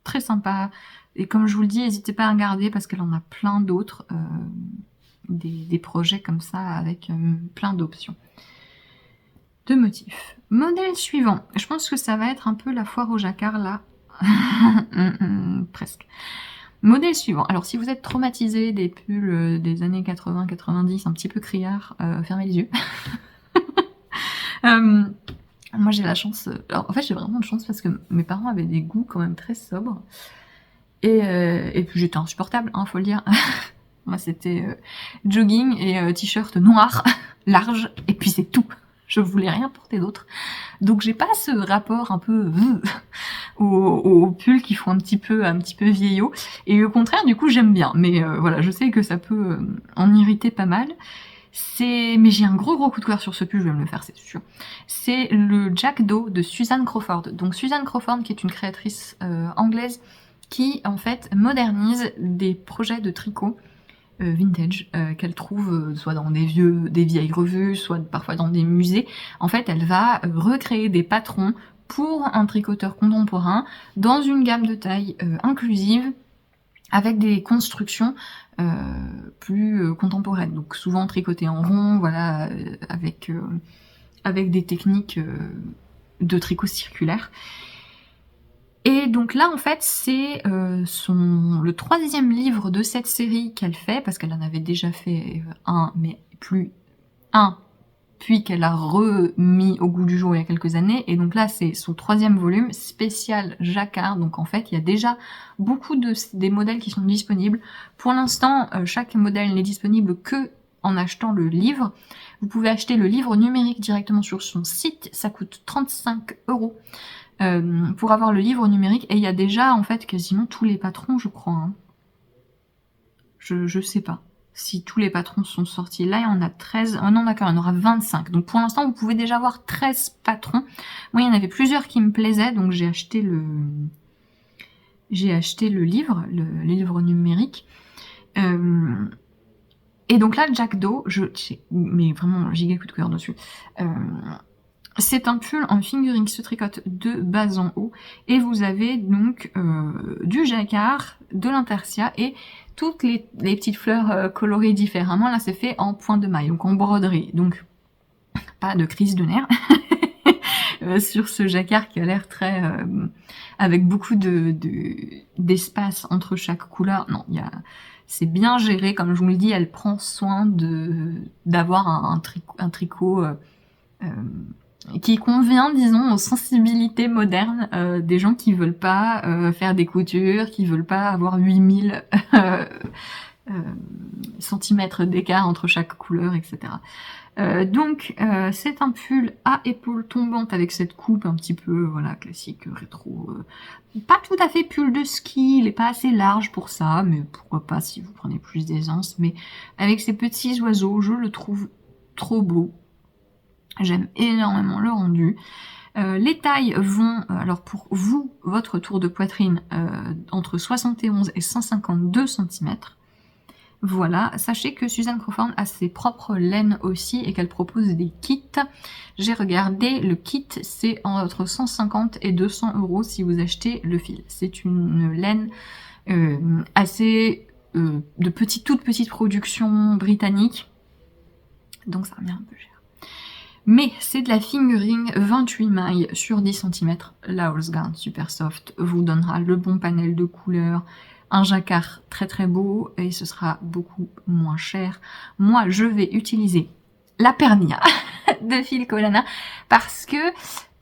très sympa. Et comme je vous le dis, n'hésitez pas à regarder parce qu'elle en a plein d'autres. Des projets comme ça avec plein d'options. De motifs. Modèle suivant. Je pense que ça va être un peu la foire au jacquard là. Presque. Modèle suivant. Alors si vous êtes traumatisé des pulls des années 80-90, un petit peu criard, fermez les yeux. Moi j'ai la chance, alors, en fait j'ai vraiment de chance parce que mes parents avaient des goûts quand même très sobres. Et puis j'étais insupportable, faut le dire. Moi c'était jogging et t-shirt noir, large, et puis c'est tout. Je voulais rien porter d'autre. Donc j'ai pas ce rapport un peu aux pulls qui font un petit peu vieillot. Et au contraire, du coup, j'aime bien. Mais voilà, je sais que ça peut en irriter pas mal. Mais j'ai un gros coup de cœur sur ce pull, je vais me le faire, c'est sûr. C'est le Jack Doe de Suzanne Crawford. Donc Suzanne Crawford, qui est une créatrice anglaise, qui en fait modernise des projets de tricot vintage qu'elle trouve soit dans des vieilles revues, soit parfois dans des musées. En fait, elle va recréer des patrons pour un tricoteur contemporain dans une gamme de taille inclusive avec des constructions plus contemporaines. Donc souvent tricotées en rond, voilà, avec avec des techniques de tricot circulaire. Et donc là, en fait, c'est le 3e livre de cette série qu'elle fait, parce qu'elle en avait déjà fait un, mais plus un, puis qu'elle a remis au goût du jour il y a quelques années. Et donc là, c'est son 3e volume, spécial jacquard. Donc en fait, il y a déjà beaucoup des modèles qui sont disponibles. Pour l'instant, chaque modèle n'est disponible que en achetant le livre. Vous pouvez acheter le livre numérique directement sur son site, ça coûte 35 € pour avoir le livre numérique, et il y a déjà en fait quasiment tous les patrons, je crois. Hein. Je sais pas si tous les patrons sont sortis. Là, il y en a 13. Oh non, d'accord, il y en aura 25. Donc pour l'instant, vous pouvez déjà avoir 13 patrons. Moi, il y en avait plusieurs qui me plaisaient, donc j'ai acheté le livre, le livre numérique. Et donc là, Jack Doe, mais vraiment giga coup de cœur dessus. C'est un pull en fingering se tricote de bas en haut, et vous avez donc du jacquard, de l'intersia et toutes les petites fleurs colorées différemment. Là, c'est fait en point de maille, donc en broderie, donc pas de crise de nerfs sur ce jacquard qui a l'air très avec beaucoup d'espace entre chaque couleur. Non, c'est bien géré, comme je vous le dis, elle prend soin d'avoir un tricot qui convient, disons, aux sensibilités modernes des gens qui veulent pas faire des coutures, qui veulent pas avoir 8000 centimètres d'écart entre chaque couleur, etc. Donc c'est un pull à épaules tombantes avec cette coupe un petit peu voilà classique rétro, pas tout à fait pull de ski, il est pas assez large pour ça, mais pourquoi pas si vous prenez plus d'aisance. Mais avec ces petits oiseaux, je le trouve trop beau. J'aime énormément le rendu. Les tailles vont, alors pour vous, votre tour de poitrine, entre 71 et 152 cm. Voilà, sachez que Suzanne Crawford a ses propres laines aussi et qu'elle propose des kits. J'ai regardé, le kit c'est entre 150 et 200 € si vous achetez le fil. C'est une laine assez de toute petite production britannique, donc ça revient un peu cher. Mais c'est de la fingering 28 mailles sur 10 cm. La Holzgarn Super Soft vous donnera le bon panel de couleurs, un jacquard très très beau, et ce sera beaucoup moins cher. Moi, je vais utiliser la Pernia de Phil Colana parce que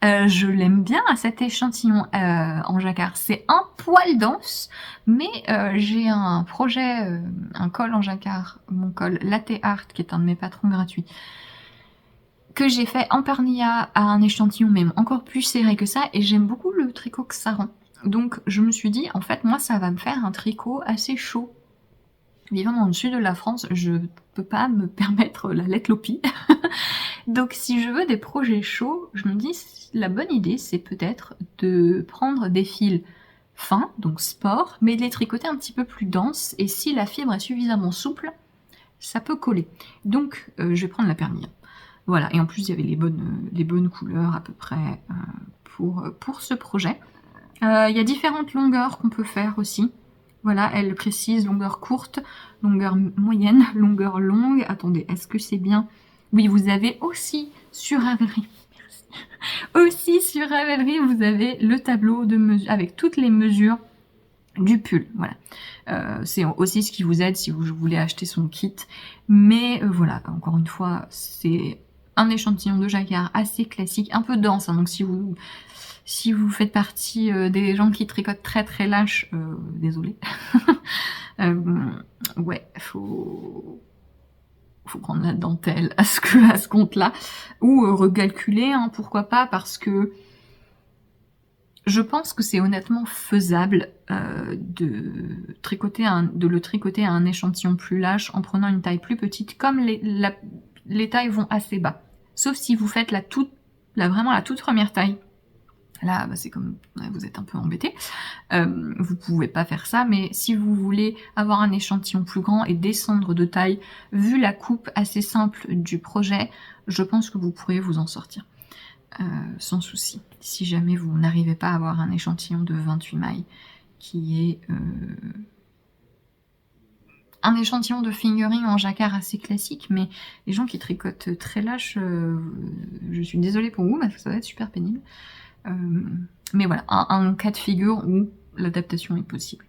je l'aime bien à cet échantillon en jacquard. C'est un poil dense, mais j'ai un projet, un col en jacquard, mon col Latte Art, qui est un de mes patrons gratuits, que j'ai fait en Pernia à un échantillon même encore plus serré que ça, et j'aime beaucoup le tricot que ça rend. Donc je me suis dit, en fait, moi ça va me faire un tricot assez chaud. Vivant dans le sud de la France, je peux pas me permettre la Letlopi. Donc si je veux des projets chauds, je me dis, la bonne idée c'est peut-être de prendre des fils fins, donc sport, mais de les tricoter un petit peu plus denses, et si la fibre est suffisamment souple, ça peut coller. Donc je vais prendre la Pernia. Voilà, et en plus il y avait les bonnes couleurs à peu près pour ce projet. Il y a différentes longueurs qu'on peut faire aussi. Voilà, elle précise longueur courte, longueur moyenne, longueur longue. Attendez, est-ce que c'est bien? Oui, vous avez aussi sur Ravelry, merci. Aussi sur Ravelry, vous avez le tableau de mesure avec toutes les mesures du pull. Voilà, c'est aussi ce qui vous aide si vous voulez acheter son kit. Mais voilà, encore une fois, c'est un échantillon de jacquard assez classique, un peu dense, hein, donc si vous faites partie des gens qui tricotent très très lâche, désolé. Ouais, faut prendre la dentelle à ce compte-là, ou recalculer, hein, pourquoi pas, parce que je pense que c'est honnêtement faisable de le tricoter à un échantillon plus lâche en prenant une taille plus petite, comme les tailles vont assez bas. Sauf si vous faites vraiment la toute première taille. Là, bah, c'est comme vous êtes un peu embêté. Vous pouvez pas faire ça, mais si vous voulez avoir un échantillon plus grand et descendre de taille, vu la coupe assez simple du projet, je pense que vous pourrez vous en sortir sans souci. Si jamais vous n'arrivez pas à avoir un échantillon de 28 mailles qui est un échantillon de fingering en jacquard assez classique, mais les gens qui tricotent très lâche, je suis désolée pour vous, parce que ça va être super pénible. Mais voilà, un cas de figure où l'adaptation est possible.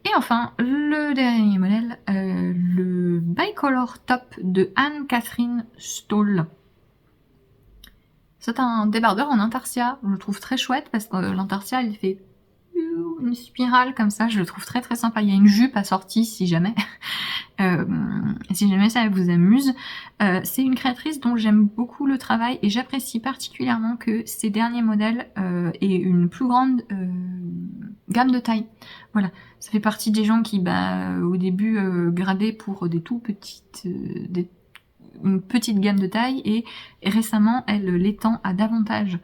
Et enfin, le dernier modèle, le Bicolor Top de Anne-Catherine Stoll. C'est un débardeur en intarsia, je le trouve très chouette parce que l'intarsia il fait une spirale comme ça, je le trouve très très sympa. Il y a une jupe assortie si jamais, si jamais ça vous amuse. C'est une créatrice dont j'aime beaucoup le travail et j'apprécie particulièrement que ces derniers modèles aient une plus grande gamme de taille. Voilà, ça fait partie des gens qui au début gradaient pour des tout petites... une petite gamme de taille et récemment elle l'étend à davantage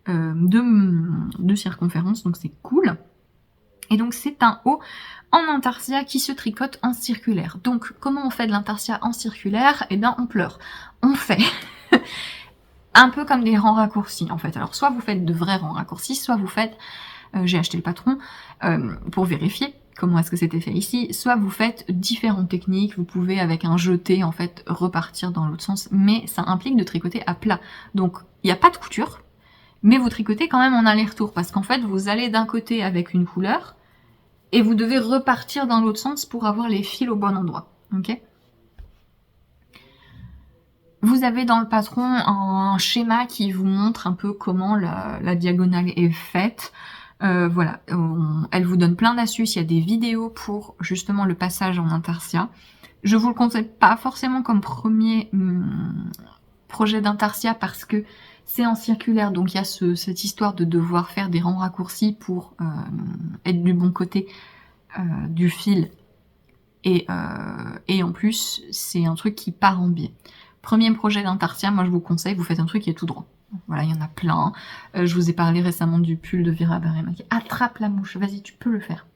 de circonférence, donc c'est cool. Et donc c'est un haut en intarsia qui se tricote en circulaire. Donc comment on fait de l'intarsia en circulaire? Eh bien on pleure. On fait un peu comme des rangs raccourcis en fait. Alors soit vous faites de vrais rangs raccourcis, soit vous faites, j'ai acheté le patron pour vérifier comment est-ce que c'était fait ici, soit vous faites différentes techniques, vous pouvez avec un jeté en fait repartir dans l'autre sens, mais ça implique de tricoter à plat. Donc il n'y a pas de couture, mais vous tricotez quand même en aller-retour, parce qu'en fait vous allez d'un côté avec une couleur, et vous devez repartir dans l'autre sens pour avoir les fils au bon endroit. Ok ? Vous avez dans le patron un schéma qui vous montre un peu comment la diagonale est faite. Voilà, elle vous donne plein d'astuces, il y a des vidéos pour justement le passage en intarsia. Je vous le conseille pas forcément comme premier projet d'intarsia parce que c'est en circulaire, donc il y a cette histoire de devoir faire des rangs raccourcis pour être du bon côté du fil. Et en plus, c'est un truc qui part en biais. Premier projet d'intarsia, moi je vous conseille, vous faites un truc qui est tout droit. Voilà, il y en a plein. Je vous ai parlé récemment du pull de Vera Barimaki. Attrape la mouche, vas-y, tu peux le faire.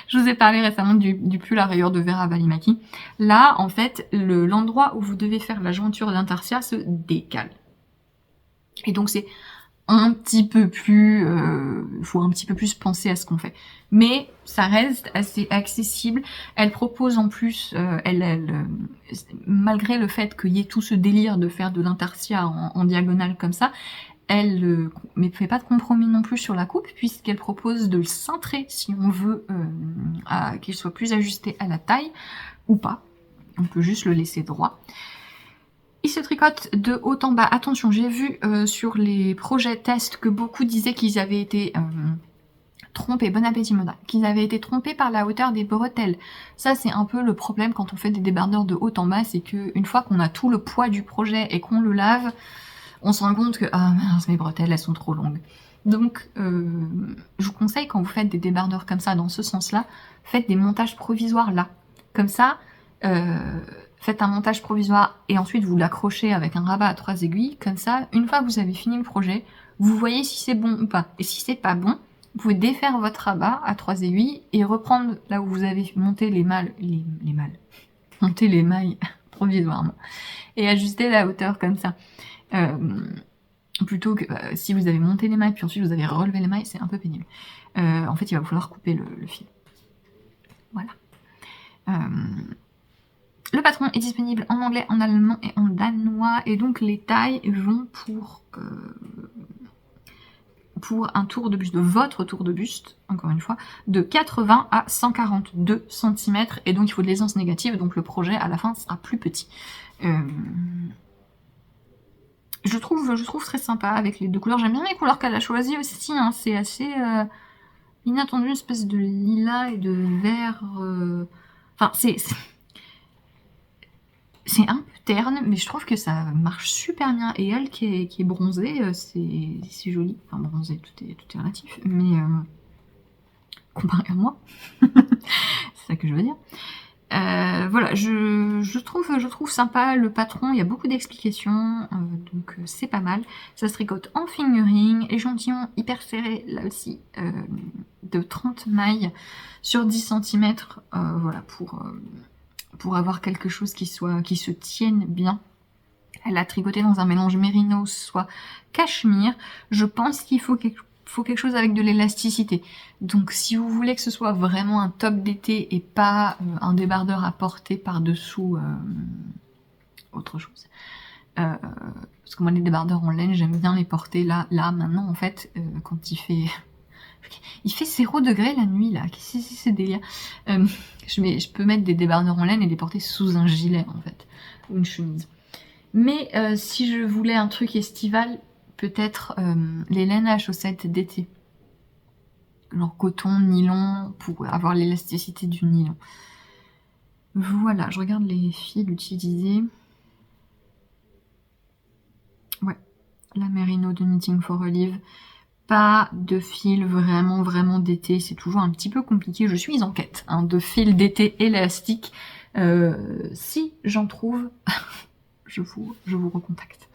Je vous ai parlé récemment du pull à rayures de Vera Barimaki. Là, en fait, l'endroit où vous devez faire la jointure d'intarsia se décale. Et donc c'est un petit peu plus... faut un petit peu plus penser à ce qu'on fait. Mais ça reste assez accessible. Elle propose en plus, malgré le fait qu'il y ait tout ce délire de faire de l'intarsia en diagonale comme ça, elle ne fait pas de compromis non plus sur la coupe, puisqu'elle propose de le cintrer si on veut qu'il soit plus ajusté à la taille, ou pas. On peut juste le laisser droit. Il se tricote de haut en bas. Attention, j'ai vu sur les projets tests que beaucoup disaient qu'ils avaient été trompés, bon appétit Moda, qu'ils avaient été trompés par la hauteur des bretelles. Ça, c'est un peu le problème quand on fait des débardeurs de haut en bas, c'est qu'une fois qu'on a tout le poids du projet et qu'on le lave, on se rend compte que ah mince, mes bretelles, elles sont trop longues. Donc, je vous conseille quand vous faites des débardeurs comme ça, dans ce sens-là, faites des montages provisoires là. Comme ça, faites un montage provisoire et ensuite vous l'accrochez avec un rabat à 3 aiguilles. Comme ça, une fois que vous avez fini le projet, vous voyez si c'est bon ou pas. Et si c'est pas bon, vous pouvez défaire votre rabat à 3 aiguilles et reprendre là où vous avez monté les monter les mailles provisoirement et ajuster la hauteur comme ça. Plutôt que si vous avez monté les mailles puis ensuite vous avez relevé les mailles, c'est un peu pénible. En fait, il va vous falloir couper le fil. Voilà. Le patron est disponible en anglais, en allemand et en danois, et donc les tailles vont pour un tour de buste, de votre tour de buste, encore une fois, de 80 à 142 cm, et donc il faut de l'aisance négative, donc le projet à la fin sera plus petit. Je trouve très sympa avec les deux couleurs. J'aime bien les couleurs qu'elle a choisies aussi, hein. C'est assez inattendu, une espèce de lilas et de vert. Enfin, c'est un peu terne, mais je trouve que ça marche super bien. Et elle qui est bronzée, c'est joli. Enfin, bronzée, tout est relatif, mais comparé à moi, c'est ça que je veux dire. Voilà, je trouve sympa le patron, il y a beaucoup d'explications, donc c'est pas mal. Ça se tricote en fingering, échantillon hyper serré, là aussi, de 30 mailles sur 10 cm, voilà, pour avoir quelque chose qui se tienne bien. Elle a tricoté dans un mélange mérinos, soit cachemire. Je pense qu'il faut faut quelque chose avec de l'élasticité. Donc si vous voulez que ce soit vraiment un top d'été et pas un débardeur à porter par-dessous autre chose. Parce que moi les débardeurs en laine, j'aime bien les porter là maintenant en fait, quand il fait 0 degrés la nuit là, qu'est-ce que c'est ce délire. Je peux mettre des débardeurs en laine et les porter sous un gilet en fait, ou une chemise. Mais si je voulais un truc estival, peut-être les laines à chaussettes d'été. Genre coton, nylon, pour avoir l'élasticité du nylon. Voilà, je regarde les fils utilisés. Ouais, la Merino de Knitting for Olive. Pas de fil vraiment d'été, c'est toujours un petit peu compliqué. Je suis en quête de fil d'été élastique. Si j'en trouve, je vous recontacte.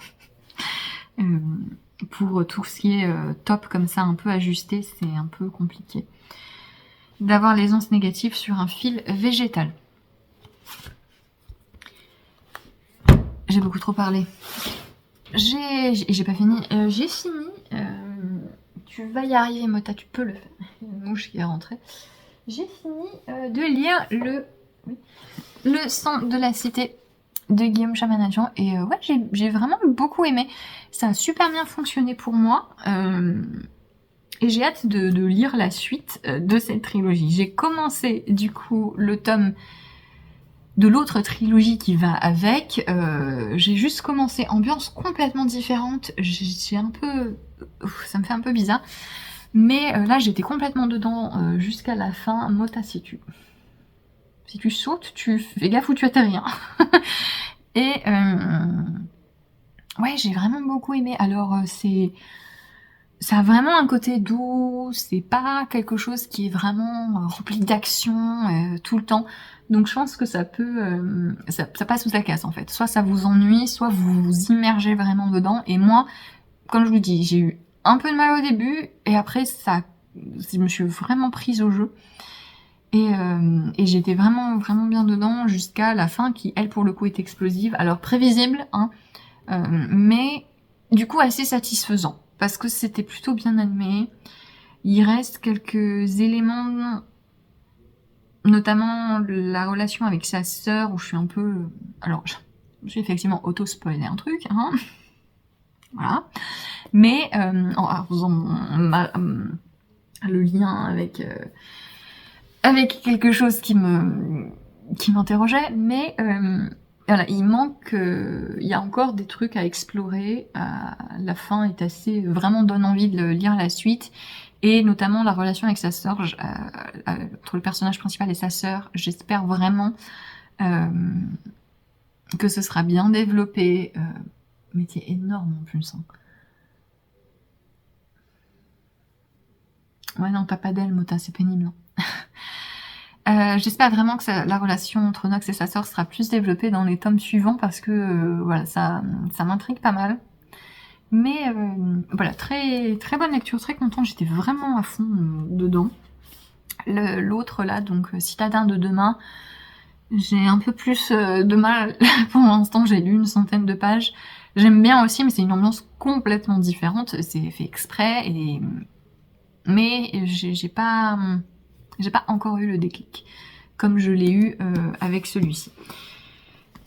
Pour tout ce qui est top comme ça, un peu ajusté, c'est un peu compliqué. D'avoir les onces négatives sur un fil végétal. J'ai beaucoup trop parlé. J'ai pas fini. J'ai fini. Tu vas y arriver, Mota, tu peux le faire. Il y a une mouche qui est rentrée. J'ai fini de lire le sang de la cité de Guillaume Chamanadjian et ouais, j'ai vraiment beaucoup aimé. Ça a super bien fonctionné pour moi. Et j'ai hâte de lire la suite de cette trilogie. J'ai commencé du coup le tome de l'autre trilogie qui va avec. J'ai juste commencé, ambiance complètement différente. J'ai un peu... ça me fait un peu bizarre. Mais là, j'étais complètement dedans jusqu'à la fin. Mota, si tu sautes, tu fais gaffe ou tu atterris. Hein. Et ouais, j'ai vraiment beaucoup aimé. Alors, ça a vraiment un côté doux. C'est pas quelque chose qui est vraiment rempli d'action tout le temps. Donc je pense que ça peut, ça passe sous la case en fait. Soit ça vous ennuie, soit vous vous immergez vraiment dedans. Et moi, comme je vous dis, j'ai eu un peu de mal au début, et après je me suis vraiment prise au jeu. Et j'étais vraiment bien dedans jusqu'à la fin qui, elle, pour le coup, est explosive. Alors prévisible, hein, mais du coup assez satisfaisant. Parce que c'était plutôt bien animé. Il reste quelques éléments... Notamment la relation avec sa sœur, où je suis un peu... Alors, j'ai effectivement auto-spoilé un truc, hein. Voilà. Mais, en faisant le lien avec quelque chose qui m'interrogeait, mais voilà, il y a encore des trucs à explorer. La fin est assez... vraiment donne envie de lire la suite. Et notamment la relation avec sa sœur, entre le personnage principal et sa sœur, j'espère vraiment que ce sera bien développé. Métier énorme en plus. Hein. Ouais, non, t'as pas d'elle, Mota, c'est pénible. J'espère vraiment que la relation entre Nox et sa sœur sera plus développée dans les tomes suivants parce que voilà, ça m'intrigue pas mal. Mais voilà, très bonne lecture, très contente, j'étais vraiment à fond dedans. L'autre là, donc Citadin de demain, j'ai un peu plus de mal pour l'instant, j'ai lu une centaine de pages. J'aime bien aussi, mais c'est une ambiance complètement différente, c'est fait exprès, mais j'ai pas encore eu le déclic, comme je l'ai eu avec celui-ci.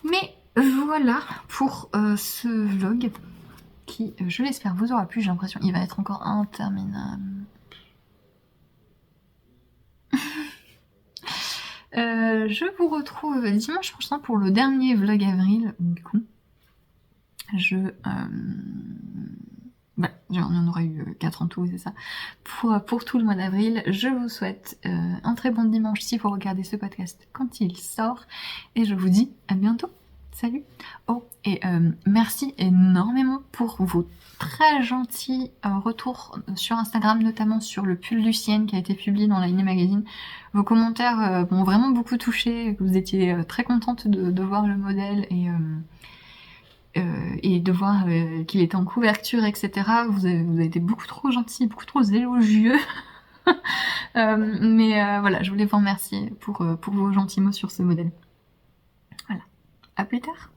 Mais voilà pour ce vlog. Qui, je l'espère, vous aura plu. J'ai l'impression qu'il va être encore interminable. Je vous retrouve dimanche prochain pour le dernier vlog avril. Du coup, voilà, il y en aura eu 4 en tout, c'est ça. Pour tout le mois d'avril, je vous souhaite un très bon dimanche si vous regardez ce podcast quand il sort. Et je vous dis à bientôt. Salut. Oh, et merci énormément pour vos très gentils retours sur Instagram, notamment sur le pull Lucienne qui a été publié dans la Iné Magazine. Vos commentaires m'ont vraiment beaucoup touchée. Vous étiez très contente de voir le modèle et de voir qu'il était en couverture, etc. Vous avez été beaucoup trop gentils, beaucoup trop élogieux. Mais voilà, je voulais vous remercier pour vos gentils mots sur ce modèle. Voilà. À plus tard.